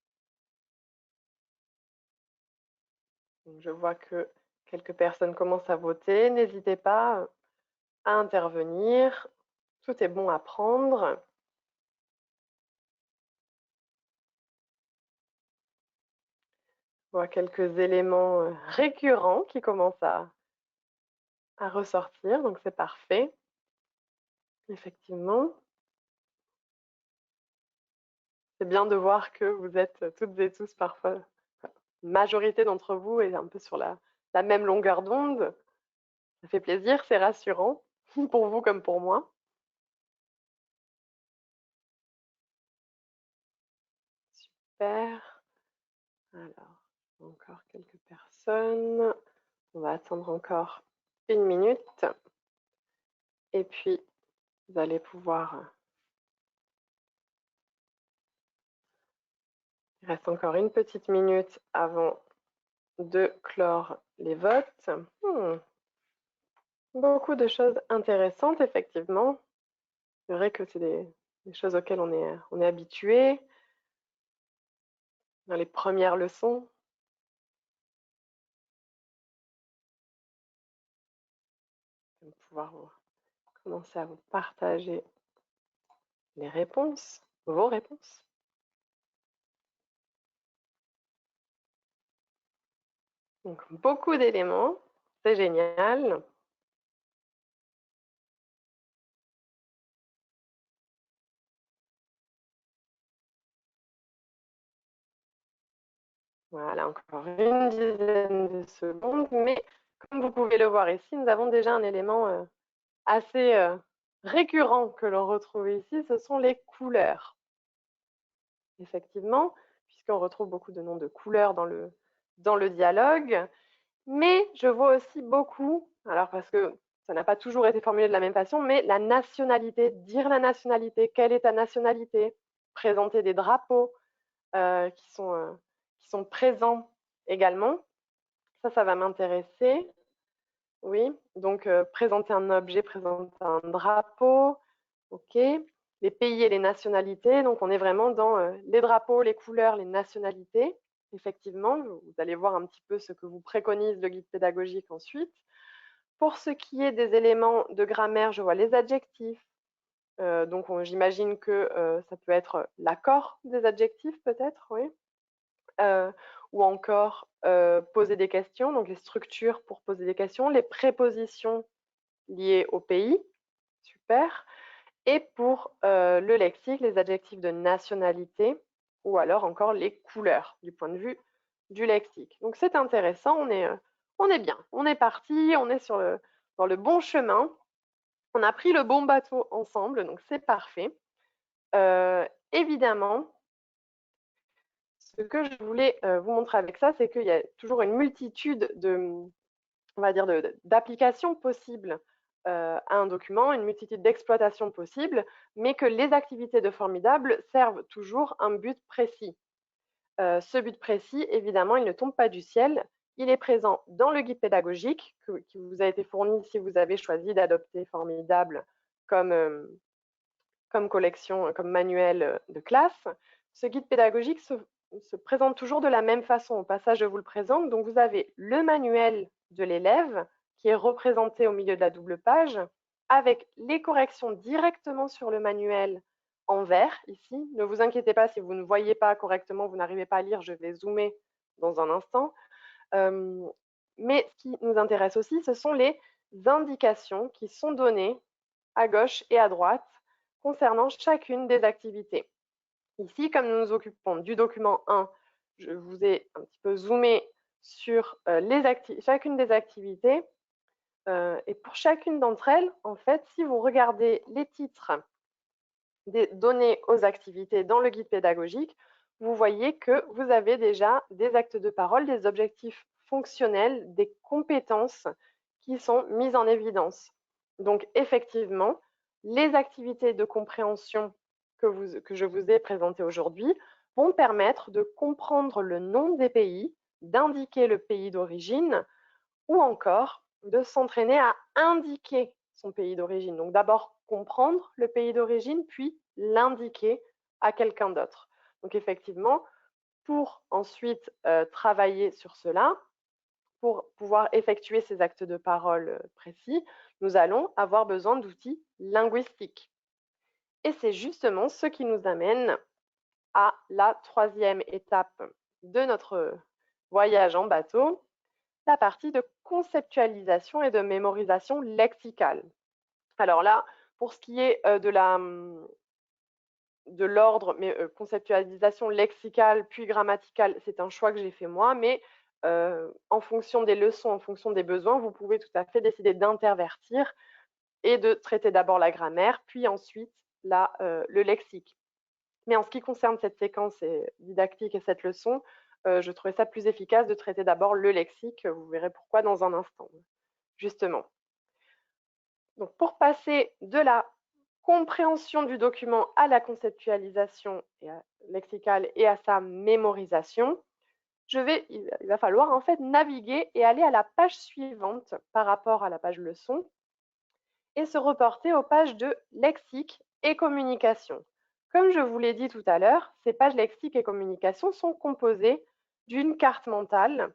Donc je vois que quelques personnes commencent à voter, n'hésitez pas à intervenir, tout est bon à prendre. Je vois quelques éléments récurrents qui commencent à ressortir, donc c'est parfait. Effectivement. C'est bien de voir que vous êtes toutes et tous parfois, une majorité d'entre vous est un peu sur la même longueur d'onde. Ça fait plaisir, c'est rassurant, pour vous comme pour moi. Super. Alors, encore quelques personnes. On va attendre encore 1 minute. Et puis, vous allez pouvoir... Il reste encore une petite minute avant de clore les votes. Beaucoup de choses intéressantes, effectivement. C'est vrai que c'est des choses auxquelles on est habitué dans les premières leçons. Je vais pouvoir commencer à vous partager les réponses, vos réponses. Donc, beaucoup d'éléments, c'est génial. Voilà, encore une dizaine de secondes, mais comme vous pouvez le voir ici, nous avons déjà un élément assez récurrent que l'on retrouve ici, ce sont les couleurs. Effectivement, puisqu'on retrouve beaucoup de noms de couleurs dans le dialogue, mais je vois aussi beaucoup, alors parce que ça n'a pas toujours été formulé de la même façon, mais la nationalité, dire la nationalité, quelle est ta nationalité, présenter des drapeaux, qui sont présents également. Ça va m'intéresser. Oui, donc présenter un objet, présenter un drapeau. OK. Les pays et les nationalités. Donc, on est vraiment dans les drapeaux, les couleurs, les nationalités. Effectivement, vous allez voir un petit peu ce que vous préconise le guide pédagogique ensuite. Pour ce qui est des éléments de grammaire, je vois les adjectifs. Donc, j'imagine que ça peut être l'accord des adjectifs, peut-être, oui. Ou encore poser des questions, donc les structures pour poser des questions, les prépositions liées au pays, super. Et pour le lexique, les adjectifs de nationalité ou alors encore les couleurs du point de vue du lexique. Donc c'est intéressant, on est bien, on est parti, on est dans le bon chemin. On a pris le bon bateau ensemble, donc c'est parfait. Évidemment, ce que je voulais vous montrer avec ça, c'est qu'il y a toujours une multitude on va dire, d'applications possibles à un document, une multitude d'exploitations possibles, mais que les activités de Formidable servent toujours un but précis. Ce but précis, évidemment, il ne tombe pas du ciel. Il est présent dans le guide pédagogique qui vous a été fourni si vous avez choisi d'adopter Formidable comme collection, comme manuel de classe. Ce guide pédagogique se présente toujours de la même façon. Au passage, je vous le présente. Donc, vous avez le manuel de l'élève qui est représenté au milieu de la double page avec les corrections directement sur le manuel en vert ici. Ne vous inquiétez pas si vous ne voyez pas correctement, vous n'arrivez pas à lire, je vais zoomer dans un instant. Mais ce qui nous intéresse aussi, ce sont les indications qui sont données à gauche et à droite concernant chacune des activités. Ici, comme nous nous occupons du document 1, je vous ai un petit peu zoomé sur chacune des activités. Et pour chacune d'entre elles, en fait, si vous regardez les titres donnés aux activités dans le guide pédagogique, vous voyez que vous avez déjà des actes de parole, des objectifs fonctionnels, des compétences qui sont mises en évidence. Donc, effectivement, les activités de compréhension que je vous ai présentées aujourd'hui vont permettre de comprendre le nom des pays, d'indiquer le pays d'origine ou encore de s'entraîner à indiquer son pays d'origine. Donc d'abord comprendre le pays d'origine, puis l'indiquer à quelqu'un d'autre. Donc effectivement, pour ensuite travailler sur cela, pour pouvoir effectuer ces actes de parole précis, nous allons avoir besoin d'outils linguistiques. Et c'est justement ce qui nous amène à la troisième étape de notre voyage en bateau, la partie de conceptualisation et de mémorisation lexicale. Alors là, pour ce qui est de l'ordre, mais conceptualisation lexicale puis grammaticale, c'est un choix que j'ai fait moi, mais en fonction des leçons, en fonction des besoins, vous pouvez tout à fait décider d'intervertir et de traiter d'abord la grammaire, puis ensuite le lexique. Mais en ce qui concerne cette séquence didactique et cette leçon, je trouvais ça plus efficace de traiter d'abord le lexique. Vous verrez pourquoi dans un instant, justement. Donc, pour passer de la compréhension du document à la conceptualisation lexicale et à sa mémorisation, il va falloir en fait naviguer et aller à la page suivante par rapport à la page leçon et se reporter aux pages de lexique et communication. Comme je vous l'ai dit tout à l'heure, ces pages lexique et communication sont composées d'une carte mentale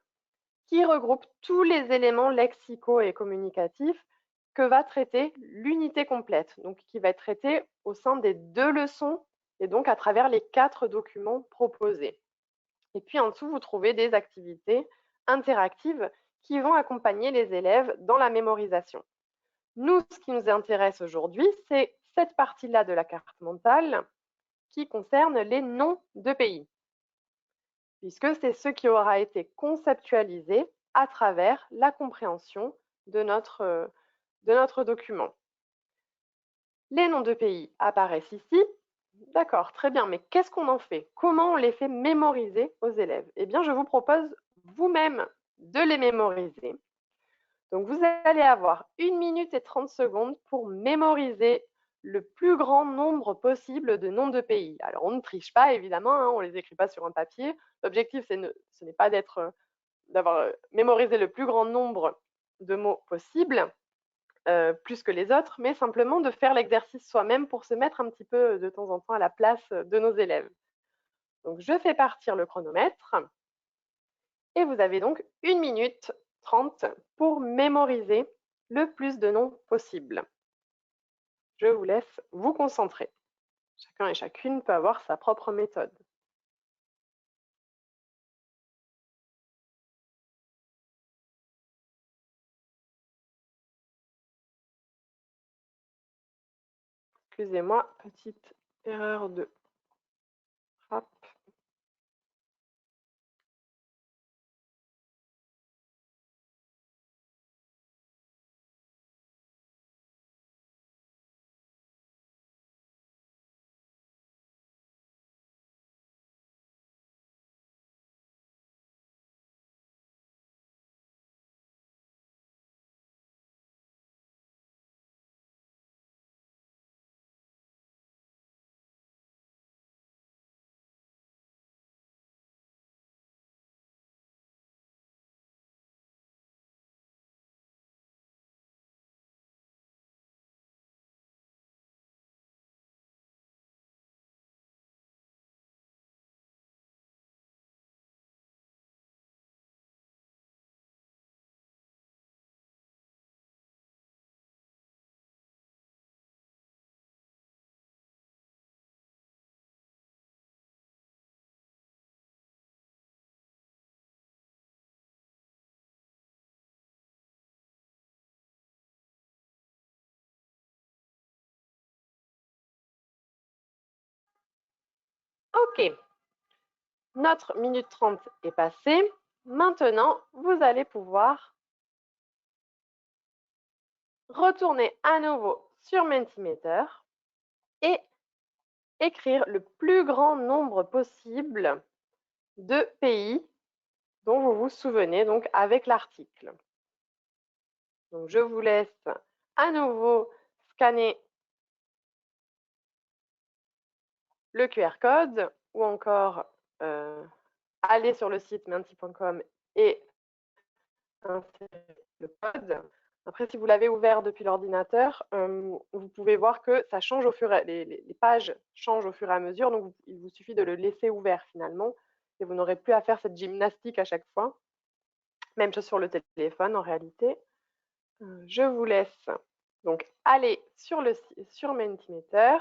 qui regroupe tous les éléments lexicaux et communicatifs que va traiter l'unité complète, donc qui va être traitée au sein des 2 leçons et donc à travers les 4 documents proposés. Et puis en dessous, vous trouvez des activités interactives qui vont accompagner les élèves dans la mémorisation. Nous, ce qui nous intéresse aujourd'hui, c'est cette partie-là de la carte mentale qui concerne les noms de pays, puisque c'est ce qui aura été conceptualisé à travers la compréhension de notre document. Les noms de pays apparaissent ici. D'accord, très bien, mais qu'est-ce qu'on en fait? Comment on les fait mémoriser aux élèves? Eh bien, je vous propose vous-même de les mémoriser. Donc, vous allez avoir 1 minute et 30 secondes pour mémoriser le plus grand nombre possible de noms de pays. Alors, on ne triche pas, évidemment, hein, on ne les écrit pas sur un papier. L'objectif, ce n'est pas d'avoir mémorisé le plus grand nombre de mots possible, plus que les autres, mais simplement de faire l'exercice soi-même pour se mettre un petit peu de temps en temps à la place de nos élèves. Donc, je fais partir le chronomètre et vous avez donc 1 minute 30 pour mémoriser le plus de noms possible. Je vous laisse vous concentrer. Chacun et chacune peut avoir sa propre méthode. Excusez-moi, petite erreur de frappe. Ok, notre minute 30 est passée. Maintenant, vous allez pouvoir retourner à nouveau sur Mentimeter et écrire le plus grand nombre possible de pays dont vous vous souvenez, donc avec l'article. Donc, je vous laisse à nouveau scanner le QR code ou encore aller sur le site menti.com et insérer le code. Après, si vous l'avez ouvert depuis l'ordinateur, vous pouvez voir que ça change les pages changent au fur et à mesure, donc il vous suffit de le laisser ouvert finalement, et vous n'aurez plus à faire cette gymnastique à chaque fois. Même chose sur le téléphone en réalité. Je vous laisse donc aller sur Mentimeter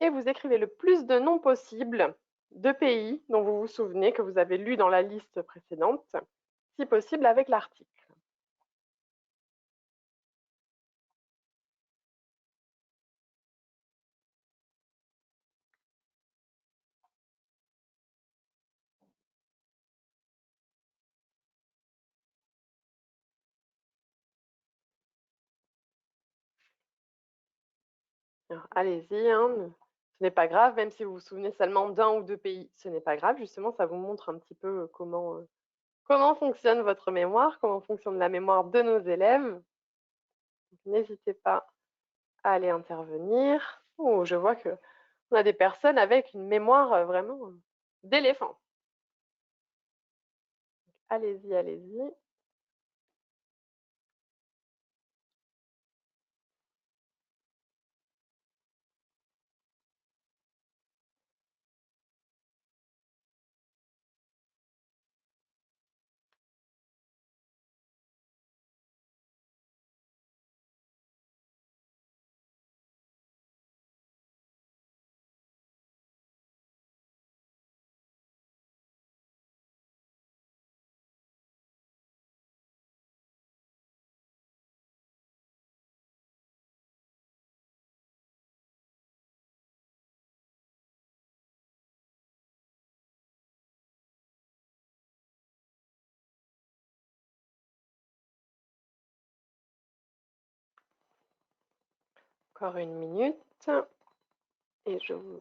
et vous écrivez le plus de noms possible de pays dont vous vous souvenez que vous avez lu dans la liste précédente, si possible avec l'article. Allez-y, hein. Ce n'est pas grave, même si vous vous souvenez seulement d'un ou deux pays, ce n'est pas grave. Justement, ça vous montre un petit peu comment fonctionne votre mémoire, comment fonctionne la mémoire de nos élèves. N'hésitez pas à aller intervenir. Oh, je vois qu'on a des personnes avec une mémoire vraiment d'éléphant. Allez-y, allez-y. Encore 1 minute. Et je vous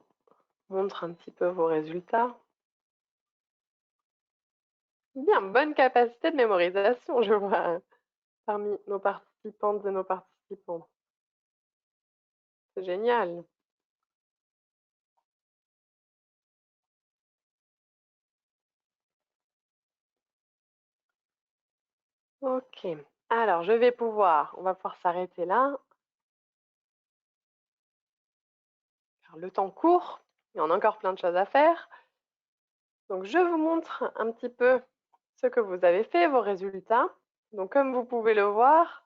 montre un petit peu vos résultats. Bien, bonne capacité de mémorisation, je vois, parmi nos participantes et nos participants. C'est génial. OK. Alors, on va pouvoir s'arrêter là, car le temps court et on a encore plein de choses à faire. Donc, je vous montre un petit peu ce que vous avez fait, vos résultats. Donc, comme vous pouvez le voir,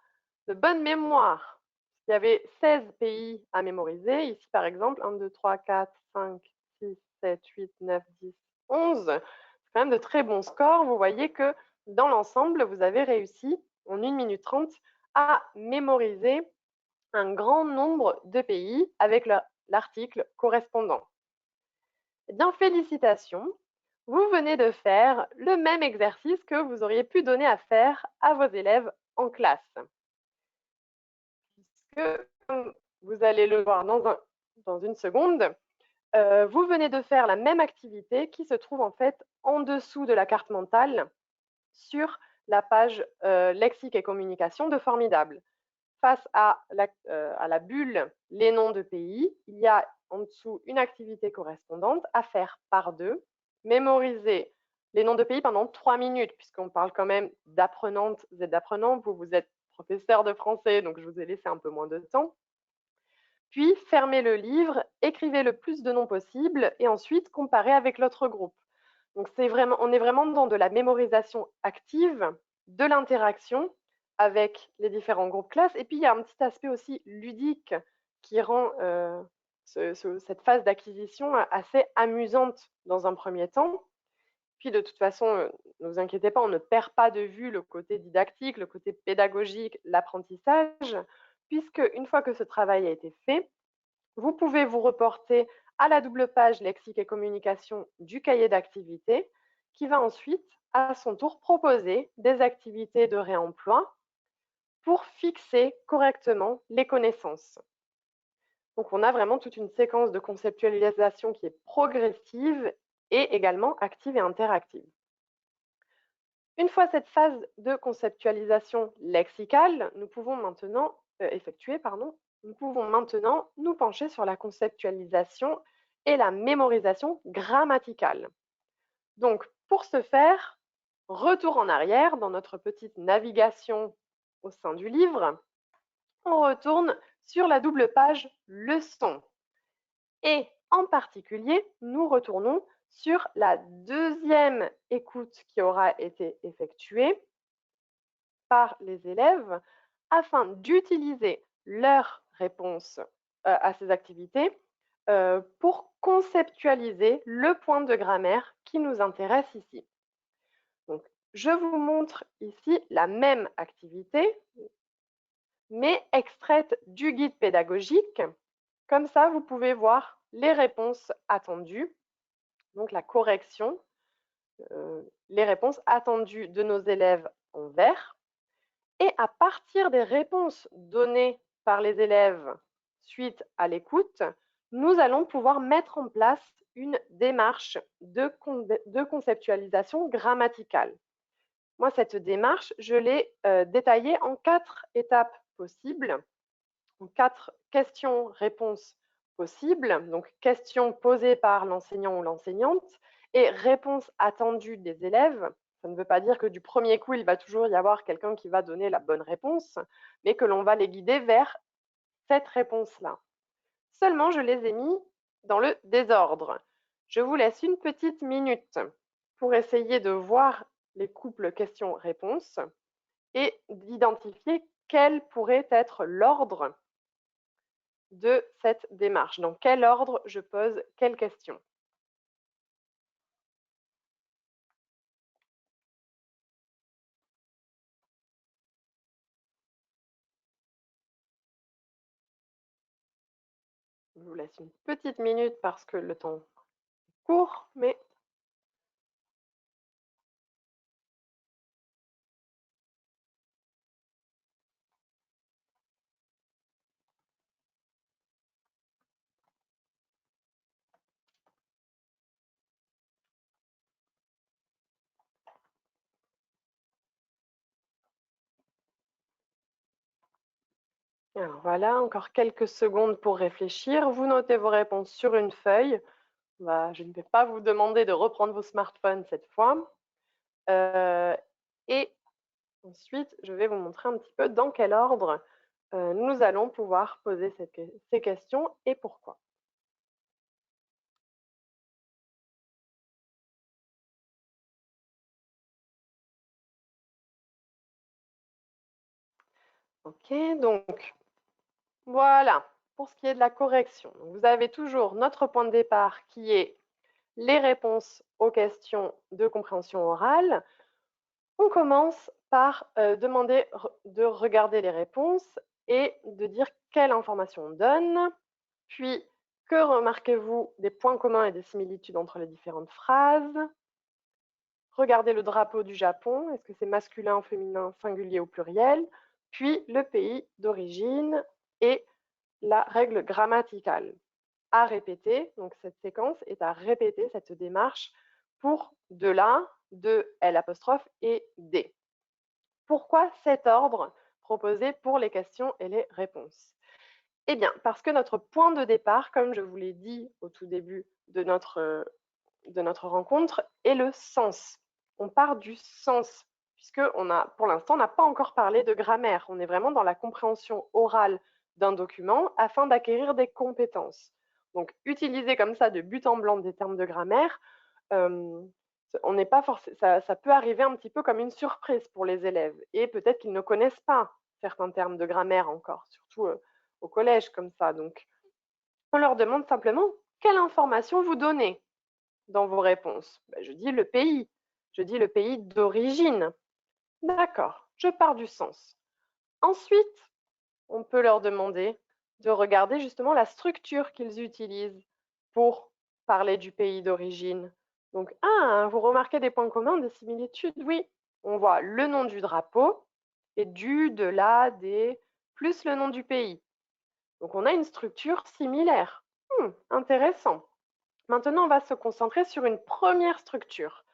de bonne mémoire. Il y avait 16 pays à mémoriser. Ici, par exemple, 1, 2, 3, 4, 5, 6, 7, 8, 9, 10, 11. C'est quand même de très bons scores. Vous voyez que dans l'ensemble, vous avez réussi en 1 minute 30 à mémoriser un grand nombre de pays avec l'article correspondant. Eh bien, félicitations, vous venez de faire le même exercice que vous auriez pu donner à faire à vos élèves en classe. Puisque, comme vous allez le voir dans une seconde, vous venez de faire la même activité qui se trouve en fait en dessous de la carte mentale sur la page lexique et communication de Formidable. Face à la bulle les noms de pays, il y a en dessous une activité correspondante à faire par deux, mémoriser les noms de pays pendant 3 minutes, puisqu'on parle quand même d'apprenantes et d'apprenants. Vous êtes professeur de français, donc je vous ai laissé un peu moins de temps. Puis, fermez le livre, écrivez le plus de noms possible et ensuite comparez avec l'autre groupe. Donc, on est vraiment dans de la mémorisation active, de l'interaction avec les différents groupes classes. Et puis, il y a un petit aspect aussi ludique qui rend cette phase d'acquisition assez amusante dans un premier temps. Puis, de toute façon, ne vous inquiétez pas, on ne perd pas de vue le côté didactique, le côté pédagogique, l'apprentissage, puisque une fois que ce travail a été fait, vous pouvez vous reporter à la double page lexique et communication du cahier d'activités qui va ensuite, à son tour, proposer des activités de réemploi pour fixer correctement les connaissances. Donc, on a vraiment toute une séquence de conceptualisation qui est progressive et également active et interactive. Une fois cette phase de conceptualisation lexicale, nous pouvons maintenant effectuer, nous pouvons maintenant nous pencher sur la conceptualisation et la mémorisation grammaticale. Donc, pour ce faire, retour en arrière dans notre petite navigation au sein du livre, on retourne sur la double page leçon. Et en particulier, nous retournons sur la deuxième écoute qui aura été effectuée par les élèves afin d'utiliser leurs réponses à ces activités pour conceptualiser le point de grammaire qui nous intéresse ici. Donc, je vous montre ici la même activité, mais extraite du guide pédagogique. Comme ça, vous pouvez voir les réponses attendues, donc la correction, les réponses attendues de nos élèves en vert. Et à partir des réponses données par les élèves suite à l'écoute, nous allons pouvoir mettre en place une démarche de conceptualisation grammaticale. Moi, cette démarche, je l'ai détaillée en 4 étapes possibles, en 4 questions-réponses possibles. Donc, questions posées par l'enseignant ou l'enseignante et réponses attendues des élèves. Ça ne veut pas dire que du premier coup, il va toujours y avoir quelqu'un qui va donner la bonne réponse, mais que l'on va les guider vers cette réponse-là. Seulement, je les ai mis dans le désordre. Je vous laisse une petite minute pour essayer de voir les couples questions-réponses et d'identifier quel pourrait être l'ordre de cette démarche. Dans quel ordre je pose quelle question? Je vous laisse une petite minute parce que le temps est court, mais Alors voilà, encore quelques secondes pour réfléchir. Vous notez vos réponses sur une feuille. Je ne vais pas vous demander de reprendre vos smartphones cette fois. Et ensuite, je vais vous montrer un petit peu dans quel ordre nous allons pouvoir poser ces questions et pourquoi. Ok, donc voilà, pour ce qui est de la correction. Donc, vous avez toujours notre point de départ qui est les réponses aux questions de compréhension orale. On commence par demander de regarder les réponses et de dire quelle information on donne. Puis, que remarquez-vous des points communs et des similitudes entre les différentes phrases? Regardez le drapeau du Japon, est-ce que c'est masculin, féminin, singulier ou pluriel? Puis, le pays d'origine et la règle grammaticale. À répéter, donc cette séquence est à répéter, cette démarche, pour de la, de L' et des. Pourquoi cet ordre proposé pour les questions et les réponses? Eh bien, parce que notre point de départ, comme je vous l'ai dit au tout début de notre rencontre, est le sens. On part du sens, puisque pour l'instant, on n'a pas encore parlé de grammaire. On est vraiment dans la compréhension orale d'un document afin d'acquérir des compétences. Donc, utiliser comme ça de but en blanc des termes de grammaire, on n'est pas ça peut arriver un petit peu comme une surprise pour les élèves. Et peut-être qu'ils ne connaissent pas certains termes de grammaire encore, surtout au collège comme ça. Donc, on leur demande simplement quelle information vous donnez dans vos réponses. Je dis le pays. Je dis le pays d'origine. D'accord, je pars du sens. Ensuite, on peut leur demander de regarder justement la structure qu'ils utilisent pour parler du pays d'origine. Donc, vous remarquez des points communs, des similitudes? Oui, on voit le nom du drapeau et du, de, la, des, plus le nom du pays. Donc, on a une structure similaire. Intéressant. Maintenant, on va se concentrer sur une première structure,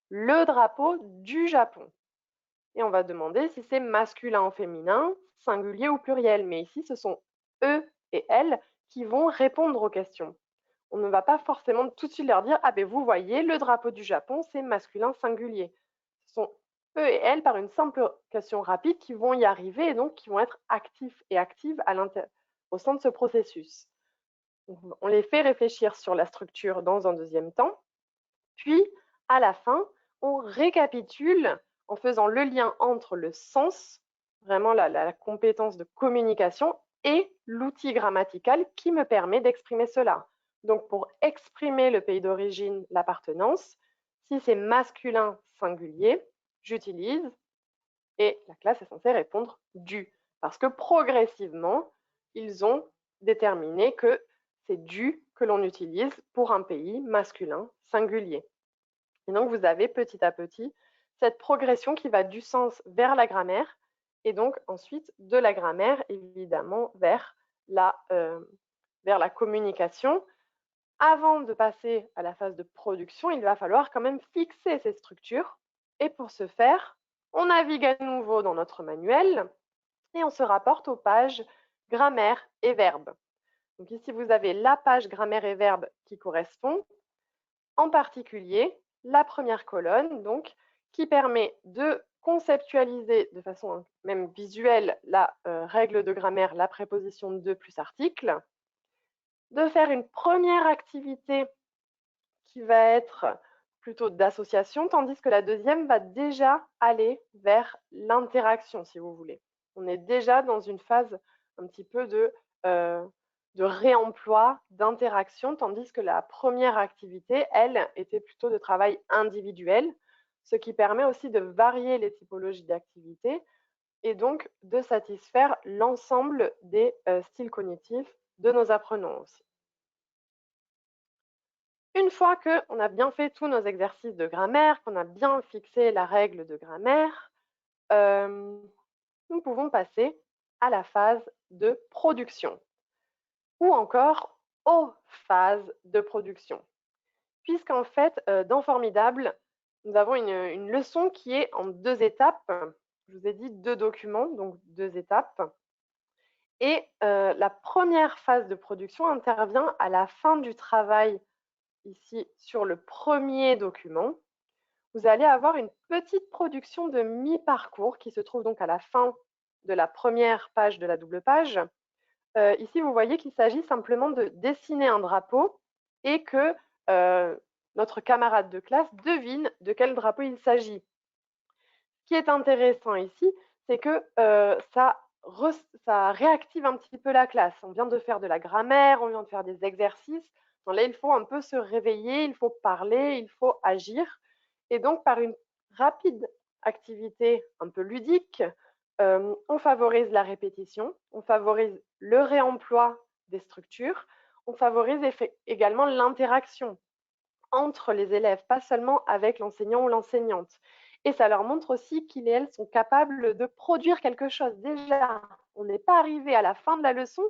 le drapeau du Japon. Et on va demander si c'est masculin ou féminin, singulier ou pluriel. Mais ici, ce sont eux et elles qui vont répondre aux questions. On ne va pas forcément tout de suite leur dire « Ah ben vous voyez, le drapeau du Japon, c'est masculin singulier ». Ce sont eux et elles, par une simple question rapide, qui vont y arriver et donc qui vont être actifs et actives au sein de ce processus. On les fait réfléchir sur la structure dans un deuxième temps. Puis, à la fin, on récapitule en faisant le lien entre le sens, vraiment la compétence de communication, et l'outil grammatical qui me permet d'exprimer cela. Donc, pour exprimer le pays d'origine, l'appartenance, si c'est masculin singulier, j'utilise, et la classe est censée répondre du, parce que progressivement, ils ont déterminé que c'est du que l'on utilise pour un pays masculin singulier. Et donc, vous avez petit à petit cette progression qui va du sens vers la grammaire et donc ensuite de la grammaire, évidemment, vers la communication. Avant de passer à la phase de production, il va falloir quand même fixer ces structures. Et pour ce faire, on navigue à nouveau dans notre manuel et on se rapporte aux pages grammaire et verbe. Donc ici, vous avez la page grammaire et verbe qui correspond, en particulier la première colonne, donc, qui permet de conceptualiser de façon même visuelle la règle de grammaire, la préposition de plus article, de faire une première activité qui va être plutôt d'association, tandis que la deuxième va déjà aller vers l'interaction, si vous voulez. On est déjà dans une phase un petit peu de réemploi, d'interaction, tandis que la première activité, elle, était plutôt de travail individuel, ce qui permet aussi de varier les typologies d'activités et donc de satisfaire l'ensemble des styles cognitifs de nos apprenants aussi. Une fois qu'on a bien fait tous nos exercices de grammaire, qu'on a bien fixé la règle de grammaire, nous pouvons passer à la phase de production ou encore aux phases de production. Puisqu'en fait, dans Formidable, nous avons une leçon qui est en 2 étapes. Je vous ai dit 2 documents, donc 2 étapes. Et la première phase de production intervient à la fin du travail, ici sur le premier document. Vous allez avoir une petite production de mi-parcours qui se trouve donc à la fin de la première page de la double page. Ici, vous voyez qu'il s'agit simplement de dessiner un drapeau et que notre camarade de classe devine de quel drapeau il s'agit. Ce qui est intéressant ici, c'est que ça réactive un petit peu la classe. On vient de faire de la grammaire, on vient de faire des exercices. Donc là, il faut un peu se réveiller, il faut parler, il faut agir. Et donc, par une rapide activité un peu ludique, on favorise la répétition, on favorise le réemploi des structures, on favorise également l'interaction entre les élèves, pas seulement avec l'enseignant ou l'enseignante. Et ça leur montre aussi qu'ils et elles sont capables de produire quelque chose. Déjà, on n'est pas arrivé à la fin de la leçon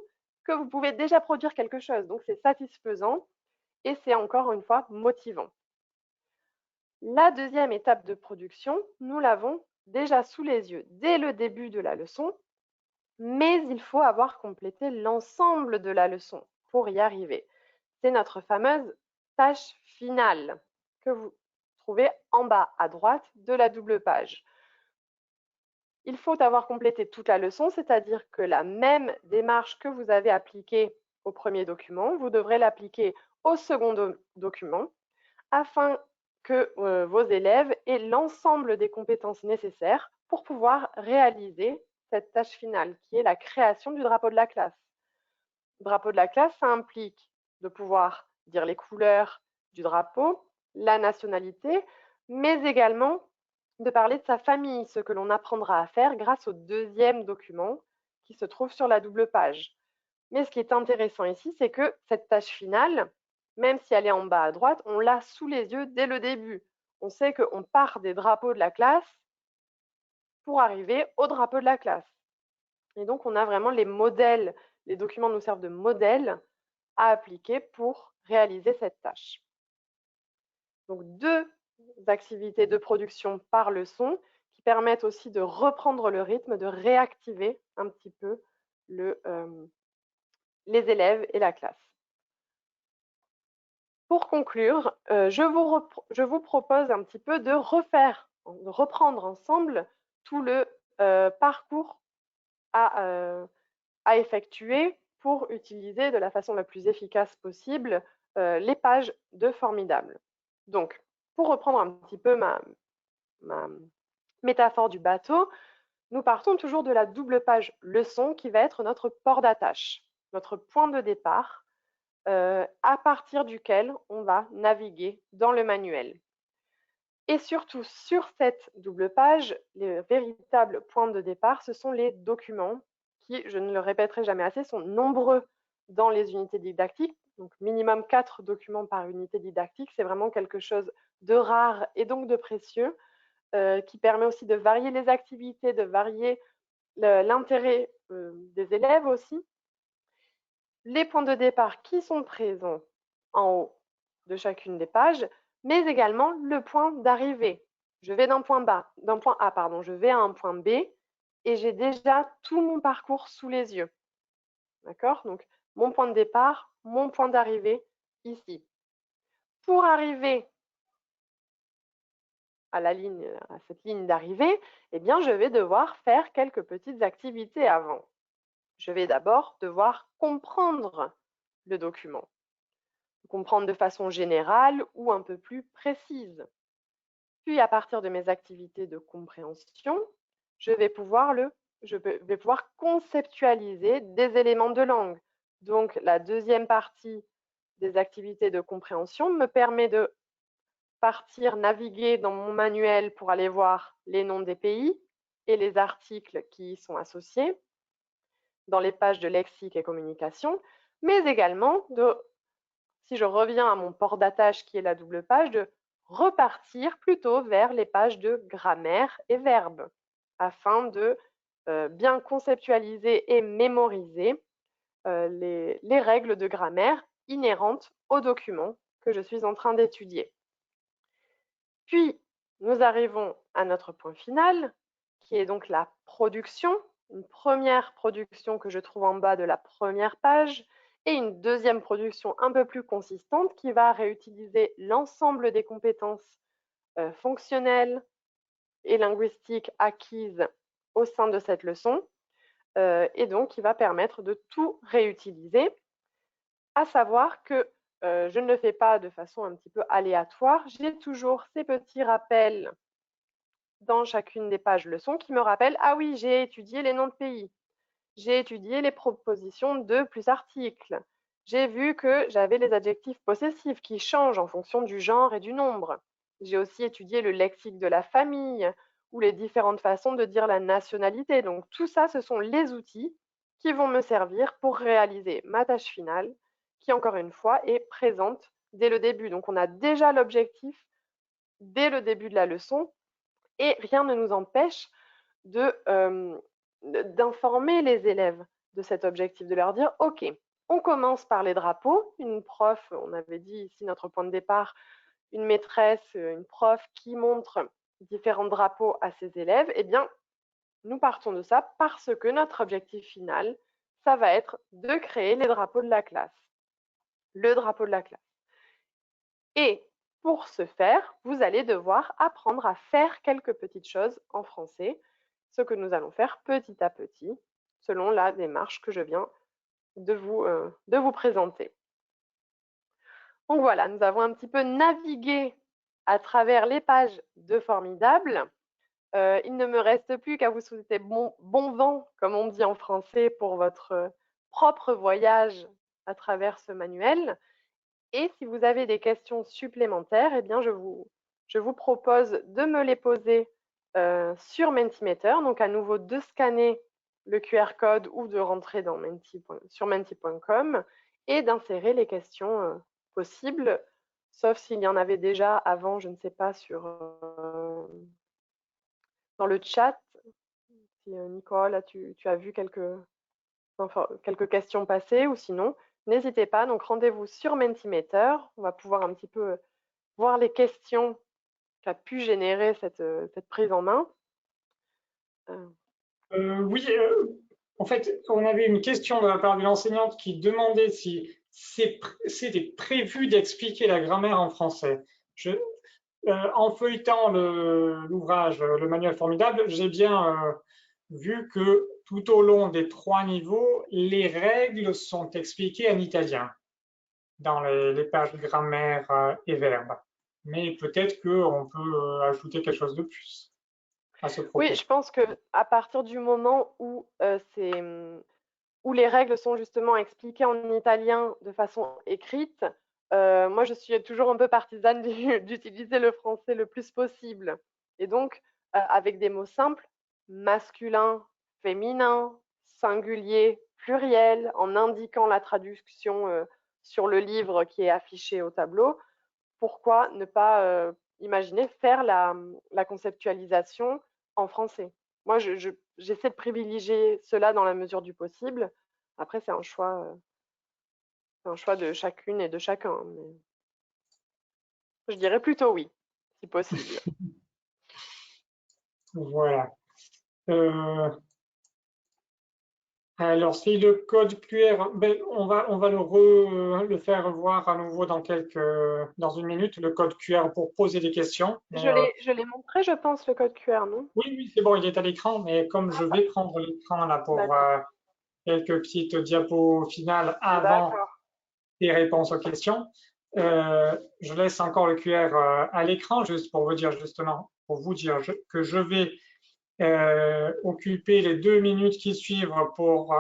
que vous pouvez déjà produire quelque chose. Donc, c'est satisfaisant et c'est encore une fois motivant. La deuxième étape de production, nous l'avons déjà sous les yeux dès le début de la leçon, mais il faut avoir complété l'ensemble de la leçon pour y arriver. C'est notre fameuse tâche finale que vous trouvez en bas à droite de la double page. Il faut avoir complété toute la leçon, c'est-à-dire que la même démarche que vous avez appliquée au premier document, vous devrez l'appliquer au second document afin que vos élèves aient l'ensemble des compétences nécessaires pour pouvoir réaliser cette tâche finale, qui est la création du drapeau de la classe. Le drapeau de la classe, ça implique de pouvoir dire les couleurs du drapeau, la nationalité, mais également de parler de sa famille, ce que l'on apprendra à faire grâce au deuxième document qui se trouve sur la double page. Mais ce qui est intéressant ici, c'est que cette tâche finale, même si elle est en bas à droite, on l'a sous les yeux dès le début. On sait qu'on part des drapeaux de la classe pour arriver au drapeau de la classe. Et donc, on a vraiment les modèles, les documents nous servent de modèles à appliquer pour réaliser cette tâche. Donc, 2 activités de production par leçon qui permettent aussi de reprendre le rythme, de réactiver un petit peu les élèves et la classe. Pour conclure, je vous propose un petit peu de reprendre ensemble tout le parcours à effectuer pour utiliser de la façon la plus efficace possible les pages de Formidable. Donc, pour reprendre un petit peu ma métaphore du bateau, nous partons toujours de la double page leçon qui va être notre port d'attache, notre point de départ, à partir duquel on va naviguer dans le manuel. Et surtout, sur cette double page, les véritables points de départ, ce sont les documents qui, je ne le répéterai jamais assez, sont nombreux dans les unités didactiques. Donc, minimum 4 documents par unité didactique, c'est vraiment quelque chose de rare et donc de précieux, qui permet aussi de varier les activités, de varier l'intérêt des élèves aussi. Les points de départ qui sont présents en haut de chacune des pages, mais également le point d'arrivée. Je vais d'un point A, je vais à un point B et j'ai déjà tout mon parcours sous les yeux. D'accord? Donc, mon point de départ, mon point d'arrivée ici. Pour arriver à cette ligne d'arrivée, eh bien, je vais devoir faire quelques petites activités avant. Je vais d'abord devoir comprendre le document. Comprendre de façon générale ou un peu plus précise. Puis, à partir de mes activités de compréhension, je vais pouvoir conceptualiser des éléments de langue. Donc, la deuxième partie des activités de compréhension me permet de partir naviguer dans mon manuel pour aller voir les noms des pays et les articles qui y sont associés dans les pages de lexique et communication, mais également si je reviens à mon port d'attache qui est la double page, de repartir plutôt vers les pages de grammaire et verbes afin de bien conceptualiser et mémoriser les règles de grammaire inhérentes au document que je suis en train d'étudier. Puis, nous arrivons à notre point final, qui est donc la production une première production que je trouve en bas de la première page et une deuxième production un peu plus consistante qui va réutiliser l'ensemble des compétences fonctionnelles et linguistiques acquises au sein de cette leçon et donc qui va permettre de tout réutiliser, à savoir que je ne le fais pas de façon un petit peu aléatoire, j'ai toujours ces petits rappels dans chacune des pages leçons qui me rappellent « Ah oui, j'ai étudié les noms de pays, j'ai étudié les propositions de plus articles, j'ai vu que j'avais les adjectifs possessifs qui changent en fonction du genre et du nombre. J'ai aussi étudié le lexique de la famille ou les différentes façons de dire la nationalité. » Donc tout ça, ce sont les outils qui vont me servir pour réaliser ma tâche finale qui, encore une fois, est présente dès le début. Donc on a déjà l'objectif dès le début de la leçon et rien ne nous empêche d'informer les élèves de cet objectif, de leur dire « Ok, on commence par les drapeaux. » Une prof, on avait dit ici notre point de départ, une maîtresse, une prof qui montre différents drapeaux à ses élèves. Eh bien, nous partons de ça parce que notre objectif final, ça va être de créer les drapeaux de la classe. Le drapeau de la classe. Et pour ce faire, vous allez devoir apprendre à faire quelques petites choses en français, ce que nous allons faire petit à petit, selon la démarche que je viens de vous présenter. Donc voilà, nous avons un petit peu navigué à travers les pages de Formidable. Il ne me reste plus qu'à vous souhaiter bon vent, comme on dit en français, pour votre propre voyage à travers ce manuel. Et si vous avez des questions supplémentaires, eh bien je vous propose de me les poser sur Mentimeter. Donc à nouveau de scanner le QR code ou de rentrer sur menti.com et d'insérer les questions possibles, sauf s'il y en avait déjà avant, je ne sais pas, dans le chat. Si Nicole, tu as vu quelques questions passées ou sinon, n'hésitez pas. Donc rendez-vous sur Mentimeter. On va pouvoir un petit peu voir les questions qu'a pu générer cette prise en main. Oui, en fait, on avait une question de la part d'une enseignante qui demandait si c'était prévu d'expliquer la grammaire en français. En feuilletant l'ouvrage, le manuel Formidable, j'ai bien vu que tout au long des 3 niveaux, les règles sont expliquées en italien dans les pages grammaire et verbes. Mais peut-être qu'on peut ajouter quelque chose de plus à ce propos. Oui, je pense que à partir du moment où les règles sont justement expliquées en italien de façon écrite, moi je suis toujours un peu partisane d'utiliser le français le plus possible. Et donc, avec des mots simples, masculin, féminin, singulier, pluriel, en indiquant la traduction sur le livre qui est affiché au tableau, pourquoi ne pas imaginer faire la conceptualisation en français? Moi, j'essaie de privilégier cela dans la mesure du possible. Après, c'est un choix de chacune et de chacun. Mais je dirais plutôt oui, si possible. Voilà. Alors, si le code QR, ben, on va le faire voir à nouveau dans une minute, le code QR pour poser des questions. Mais, Je l'ai montré, je pense, le code QR, non? oui, oui, c'est bon, il est à l'écran, mais comme je vais prendre l'écran là pour D'accord. quelques petites diapos finales avant D'accord. les réponses aux questions, je laisse encore le QR à l'écran juste pour vous dire justement, que je vais occuper les 2 minutes qui suivent pour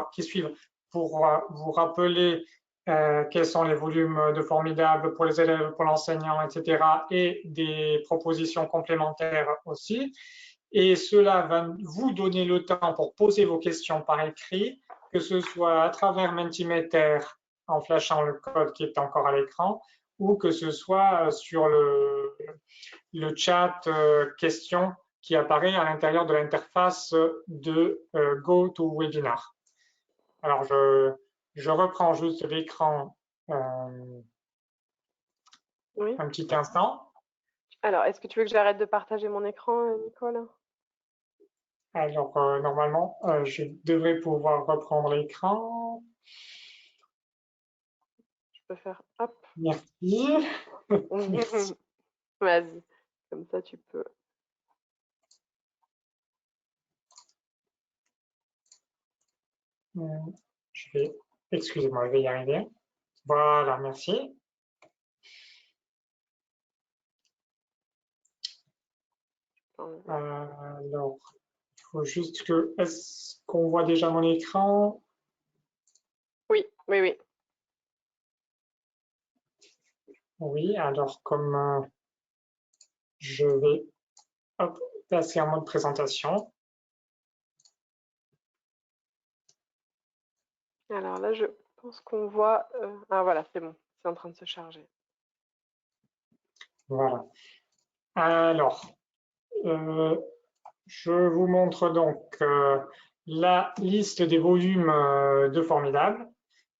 vous rappeler quels sont les volumes de Formidable pour les élèves, pour l'enseignant, etc. et des propositions complémentaires aussi. Et cela va vous donner le temps pour poser vos questions par écrit, que ce soit à travers Mentimeter en flashant le code qui est encore à l'écran ou que ce soit sur le chat questions qui apparaît à l'intérieur de l'interface de GoToWebinar. Alors, je reprends juste l'écran Oui. un petit instant. Alors, est-ce que tu veux que j'arrête de partager mon écran, Nicole? Alors, normalement, je devrais pouvoir reprendre l'écran. Je peux faire hop. Merci. Merci. Vas-y, comme ça tu peux. Je vais, excusez-moi, je vais y arriver. Voilà, merci. Alors, il faut juste que, est-ce qu'on voit déjà mon écran? Oui, oui, oui. Oui, alors comme je vais hop, passer en mode présentation. Alors là, je pense qu'on voit. Ah voilà, c'est bon, c'est en train de se charger. Voilà. Alors, je vous montre donc la liste des volumes de Formidable.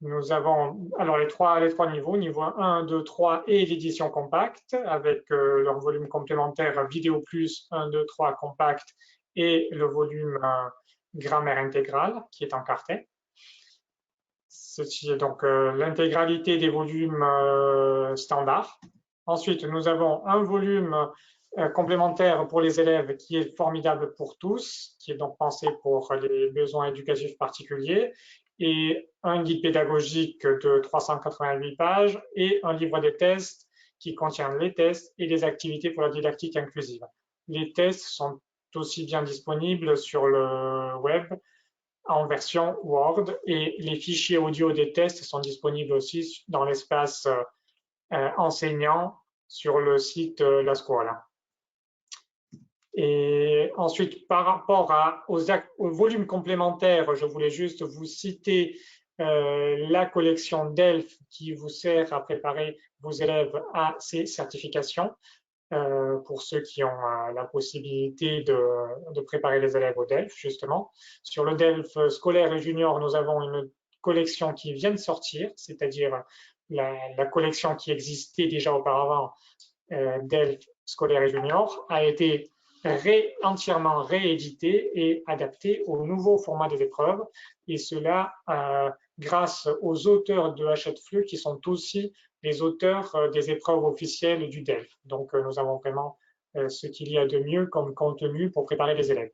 Nous avons alors les trois niveaux, niveau 1, 2, 3 et l'édition compacte avec leur volume complémentaire Vidéo Plus 1, 2, 3 compact et le volume Grammaire intégrale qui est encarté. Ceci est donc l'intégralité des volumes standards. Ensuite, nous avons un volume complémentaire pour les élèves qui est formidable pour tous, qui est donc pensé pour les besoins éducatifs particuliers, et un guide pédagogique de 388 pages et un livre des tests qui contient les tests et les activités pour la didactique inclusive. Les tests sont aussi bien disponibles sur le web en version Word et les fichiers audio des tests sont disponibles aussi dans l'espace enseignant sur le site La Scuola. Et ensuite, par rapport au volume complémentaire, je voulais juste vous citer la collection DELF qui vous sert à préparer vos élèves à ces certifications. Pour ceux qui ont la possibilité de préparer les élèves au DELF, justement. Sur le DELF scolaire et junior, nous avons une collection qui vient de sortir, c'est-à-dire la collection qui existait déjà auparavant, DELF scolaire et junior, a été entièrement rééditée et adaptée au nouveau format des épreuves, et cela grâce aux auteurs de Hachette Flux qui sont aussi les auteurs des épreuves officielles du DELF. Donc, nous avons vraiment ce qu'il y a de mieux comme contenu pour préparer les élèves.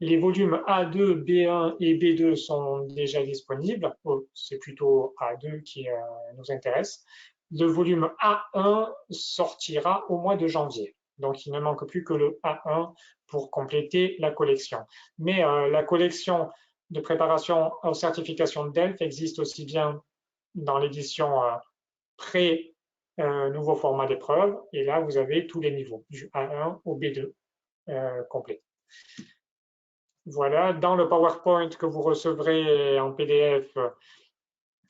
Les volumes A2, B1 et B2 sont déjà disponibles. C'est plutôt A2 qui nous intéresse. Le volume A1 sortira au mois de janvier. Donc, il ne manque plus que le A1 pour compléter la collection. Mais la collection de préparation aux certifications DELF existe aussi bien dans l'édition pré-nouveau format d'épreuve. Et là, vous avez tous les niveaux, du A1 au B2 complet. Voilà, dans le PowerPoint que vous recevrez en PDF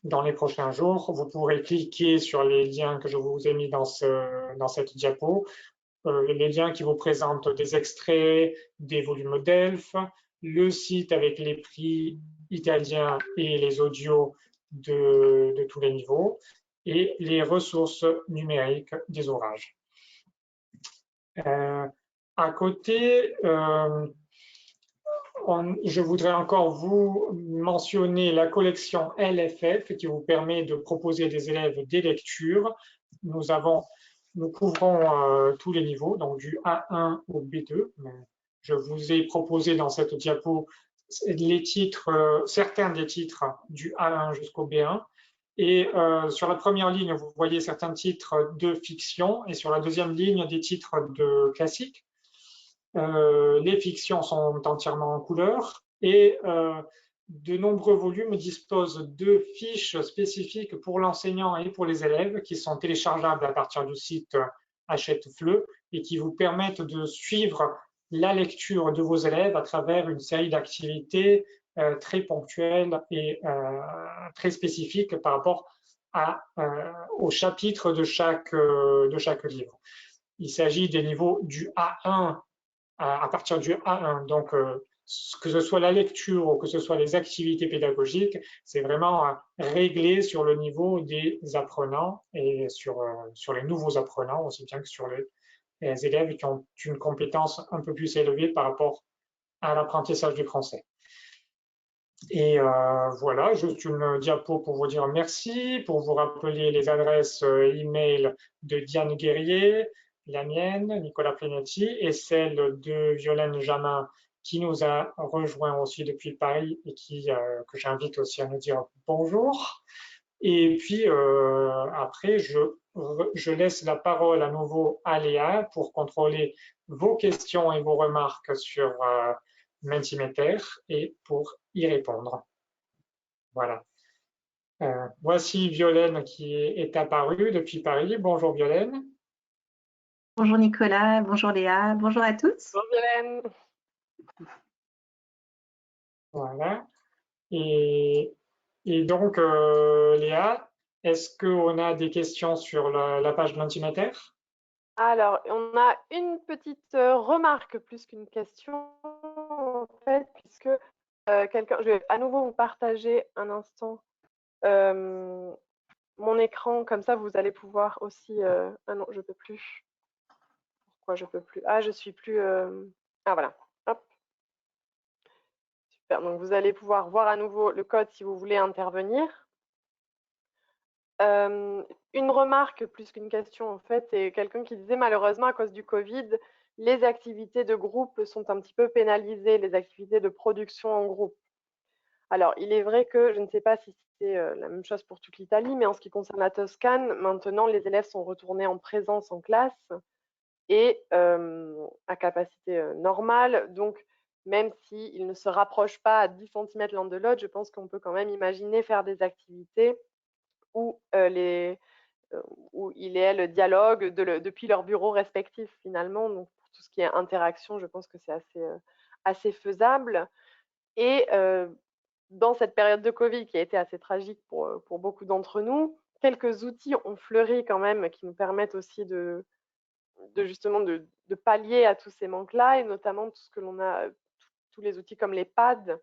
dans les prochains jours, vous pourrez cliquer sur les liens que je vous ai mis dans cette diapo, les liens qui vous présentent des extraits des volumes DELF, le site avec les prix italiens et les audios de tous les niveaux, et les ressources numériques des ouvrages. À côté, je voudrais encore vous mentionner la collection LFF qui vous permet de proposer des élèves des lectures. Nous couvrons tous les niveaux, donc du A1 au B2. Je vous ai proposé dans cette diapo les titres, certains des titres du A1 jusqu'au B1. Et sur la première ligne, vous voyez certains titres de fiction et sur la deuxième ligne, des titres de classiques. Les fictions sont entièrement en couleur et de nombreux volumes disposent de fiches spécifiques pour l'enseignant et pour les élèves qui sont téléchargeables à partir du site Hachette Fleu et qui vous permettent de suivre la lecture de vos élèves à travers une série d'activités très ponctuelles et très spécifiques par rapport au chapitre de chaque livre. Il s'agit des niveaux du A1 à partir du A1. Donc, que ce soit la lecture ou que ce soit les activités pédagogiques, c'est vraiment réglé sur le niveau des apprenants et sur les nouveaux apprenants, aussi bien que sur les élèves qui ont une compétence un peu plus élevée par rapport à l'apprentissage du français. Et voilà, juste une diapo pour vous dire merci, pour vous rappeler les adresses email de Diane Guerrier, la mienne, Nicolas Plenetti, et celle de Violaine Jamin, qui nous a rejoint aussi depuis Paris et que j'invite aussi à nous dire bonjour. Et puis après, je laisse la parole à nouveau à Léa pour contrôler vos questions et vos remarques sur Mentimeter et pour y répondre. Voilà. Voici Violaine qui est apparue depuis Paris. Bonjour Violaine. Bonjour Nicolas, bonjour Léa, bonjour à tous. Bonjour Violaine. Voilà. Et donc, Léa, est-ce qu'on a des questions sur la page de Mentimeter? Alors, on a une petite remarque plus qu'une question, en fait, puisque je vais à nouveau vous partager un instant mon écran, comme ça vous allez pouvoir aussi. Ah non, je peux plus. Pourquoi je peux plus? Ah, je suis plus. Ah voilà. Hop. Super. Donc vous allez pouvoir voir à nouveau le code si vous voulez intervenir. Une remarque plus qu'une question, en fait, c'est quelqu'un qui disait malheureusement à cause du Covid, les activités de groupe sont un petit peu pénalisées, les activités de production en groupe. Alors, il est vrai que je ne sais pas si c'est la même chose pour toute l'Italie, mais en ce qui concerne la Toscane, maintenant les élèves sont retournés en présence en classe et à capacité normale. Donc, même s'ils ne se rapprochent pas à 10 cm l'un de l'autre, je pense qu'on peut quand même imaginer faire des activités où où il et elle dialoguent depuis leur bureau respectif finalement. Donc pour tout ce qui est interaction, je pense que c'est assez faisable. Et dans cette période de Covid qui a été assez tragique pour beaucoup d'entre nous, quelques outils ont fleuri quand même qui nous permettent aussi justement de pallier à tous ces manques-là, et notamment tout ce que l'on a, tous les outils comme les pads.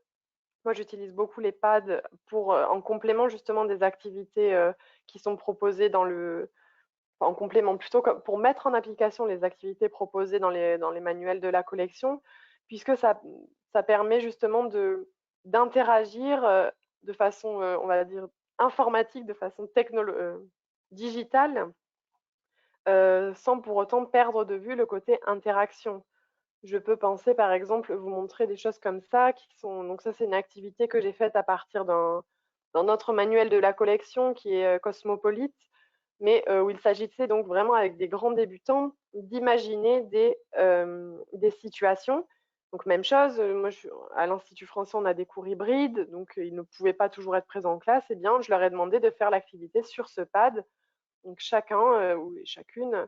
Moi, j'utilise beaucoup les pads en complément justement des activités qui sont proposées en complément plutôt, pour mettre en application les activités proposées dans les manuels de la collection, puisque ça permet justement d'interagir de façon, on va dire, informatique, de façon digitale, sans pour autant perdre de vue le côté interaction. Je peux penser, par exemple, vous montrer des choses comme ça, donc ça c'est une activité que j'ai faite à partir d'un autre manuel de la collection qui est Cosmopolite, mais où il s'agissait donc vraiment avec des grands débutants d'imaginer des situations. Donc même chose, moi à l'Institut français on a des cours hybrides, donc ils ne pouvaient pas toujours être présents en classe, et bien je leur ai demandé de faire l'activité sur ce pad. Donc chacun ou chacune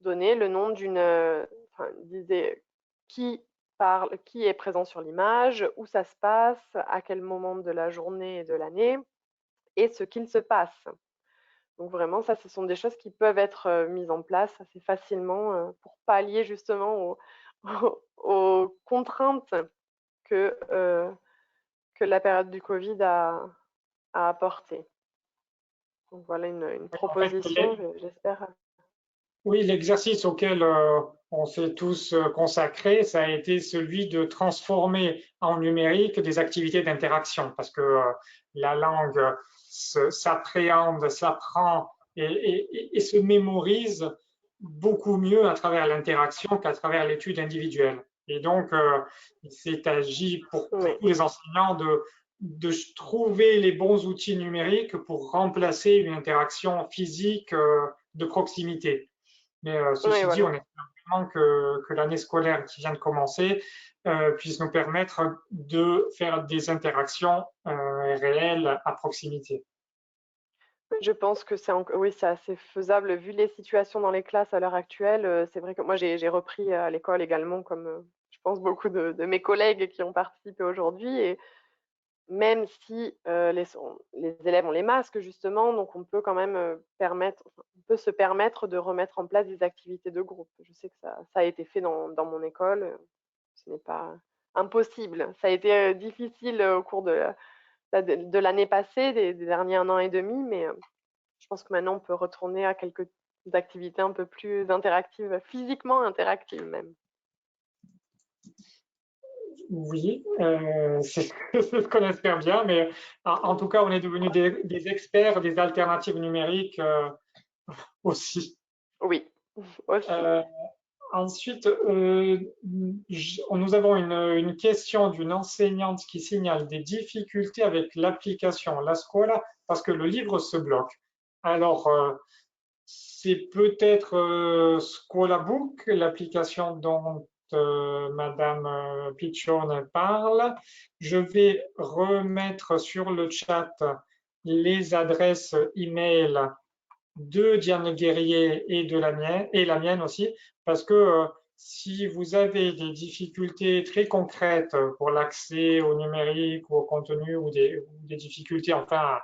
donnait le nom disait qui parle, qui est présent sur l'image, où ça se passe, à quel moment de la journée et de l'année, et ce qu'il se passe. Donc vraiment, ça, ce sont des choses qui peuvent être mises en place assez facilement pour pallier justement aux contraintes que la période du Covid a apportées. Donc voilà une proposition, j'espère. Oui, l'exercice auquel on s'est tous consacrés, ça a été celui de transformer en numérique des activités d'interaction, parce que la langue s'appréhende, s'apprend et se mémorise beaucoup mieux à travers l'interaction qu'à travers l'étude individuelle. Et donc, il s'est agi pour Oui. tous les enseignants de trouver les bons outils numériques pour remplacer une interaction physique de proximité. Mais ceci dit, on espère vraiment que l'année scolaire qui vient de commencer puisse nous permettre de faire des interactions réelles à proximité. Je pense que oui, c'est assez faisable vu les situations dans les classes à l'heure actuelle. C'est vrai que moi, j'ai repris à l'école également, comme je pense beaucoup de mes collègues qui ont participé aujourd'hui. Et même si les élèves ont les masques, justement, donc on peut quand même on peut se permettre de remettre en place des activités de groupe. Je sais que ça a été fait dans mon école. Ce n'est pas impossible. Ça a été difficile au cours de l'année passée, des derniers 1 an et demi, mais je pense que maintenant on peut retourner à quelques activités un peu plus interactives, physiquement interactives même. Oui, c'est ce qu'on espère bien, mais en tout cas, on est devenus des experts des alternatives numériques aussi. Oui, aussi. Ensuite, nous avons une question d'une enseignante qui signale des difficultés avec l'application La Scuola parce que le livre se bloque. Alors, c'est peut-être Scuola Book, l'application dont Madame Piccione parle. Je vais remettre sur le chat les adresses email de Diane Guerrier et la mienne aussi, parce que si vous avez des difficultés très concrètes pour l'accès au numérique ou au contenu ou des difficultés enfin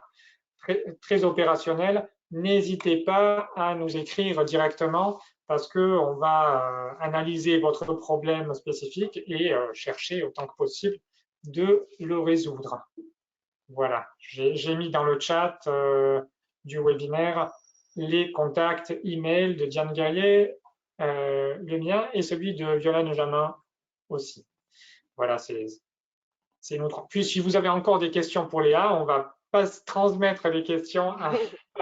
très opérationnelles, n'hésitez pas à nous écrire directement parce qu'on va analyser votre problème spécifique et chercher autant que possible de le résoudre. Voilà, j'ai mis dans le chat du webinaire les contacts email de Diane Guerrier, le mien et celui de Violaine Jamin aussi. Voilà, c'est notre. Puis si vous avez encore des questions pour Léa, on va pas transmettre les questions à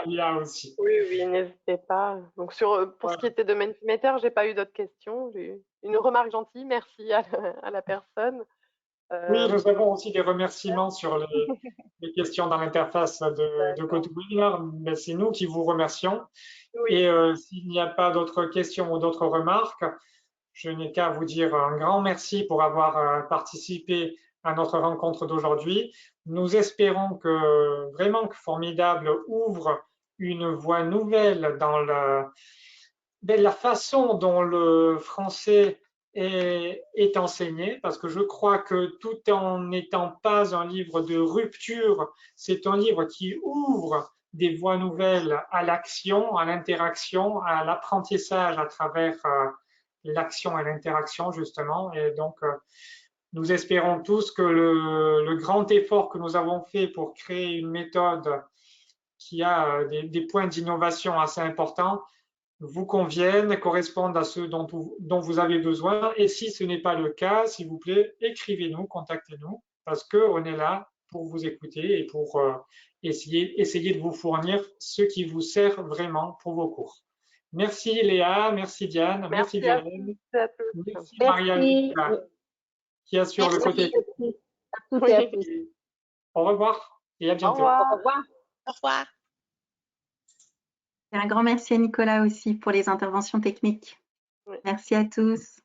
Léa aussi. Oui, oui, n'hésitez pas. Donc pour ce qui était de Mentimeter, j'ai pas eu d'autres questions. J'ai eu une remarque gentille, merci à la personne. Oui, nous avons aussi des remerciements sur les questions dans l'interface de GoToWebinar, mais c'est nous qui vous remercions. Oui. Et s'il n'y a pas d'autres questions ou d'autres remarques, je n'ai qu'à vous dire un grand merci pour avoir participé à notre rencontre d'aujourd'hui. Nous espérons que vraiment que Formidable ouvre une voie nouvelle dans la façon dont le français est enseigné, parce que je crois que tout en n'étant pas un livre de rupture, c'est un livre qui ouvre des voies nouvelles à l'action, à l'interaction, à l'apprentissage à travers l'action et l'interaction, justement. Et donc, nous espérons tous que le grand effort que nous avons fait pour créer une méthode qui a des points d'innovation assez importants vous conviennent, correspondent à ceux dont vous avez besoin. Et si ce n'est pas le cas, s'il vous plaît, écrivez-nous, contactez-nous, parce qu'on est là pour vous écouter et pour essayer de vous fournir ce qui vous sert vraiment pour vos cours. Merci Léa, merci Diane, merci Violaine, merci Maria-Luisa qui assure le côté. Oui. Au revoir et à bientôt. Au revoir. Au revoir. Au revoir. Et un grand merci à Nicolas aussi pour les interventions techniques. Oui. Merci à tous.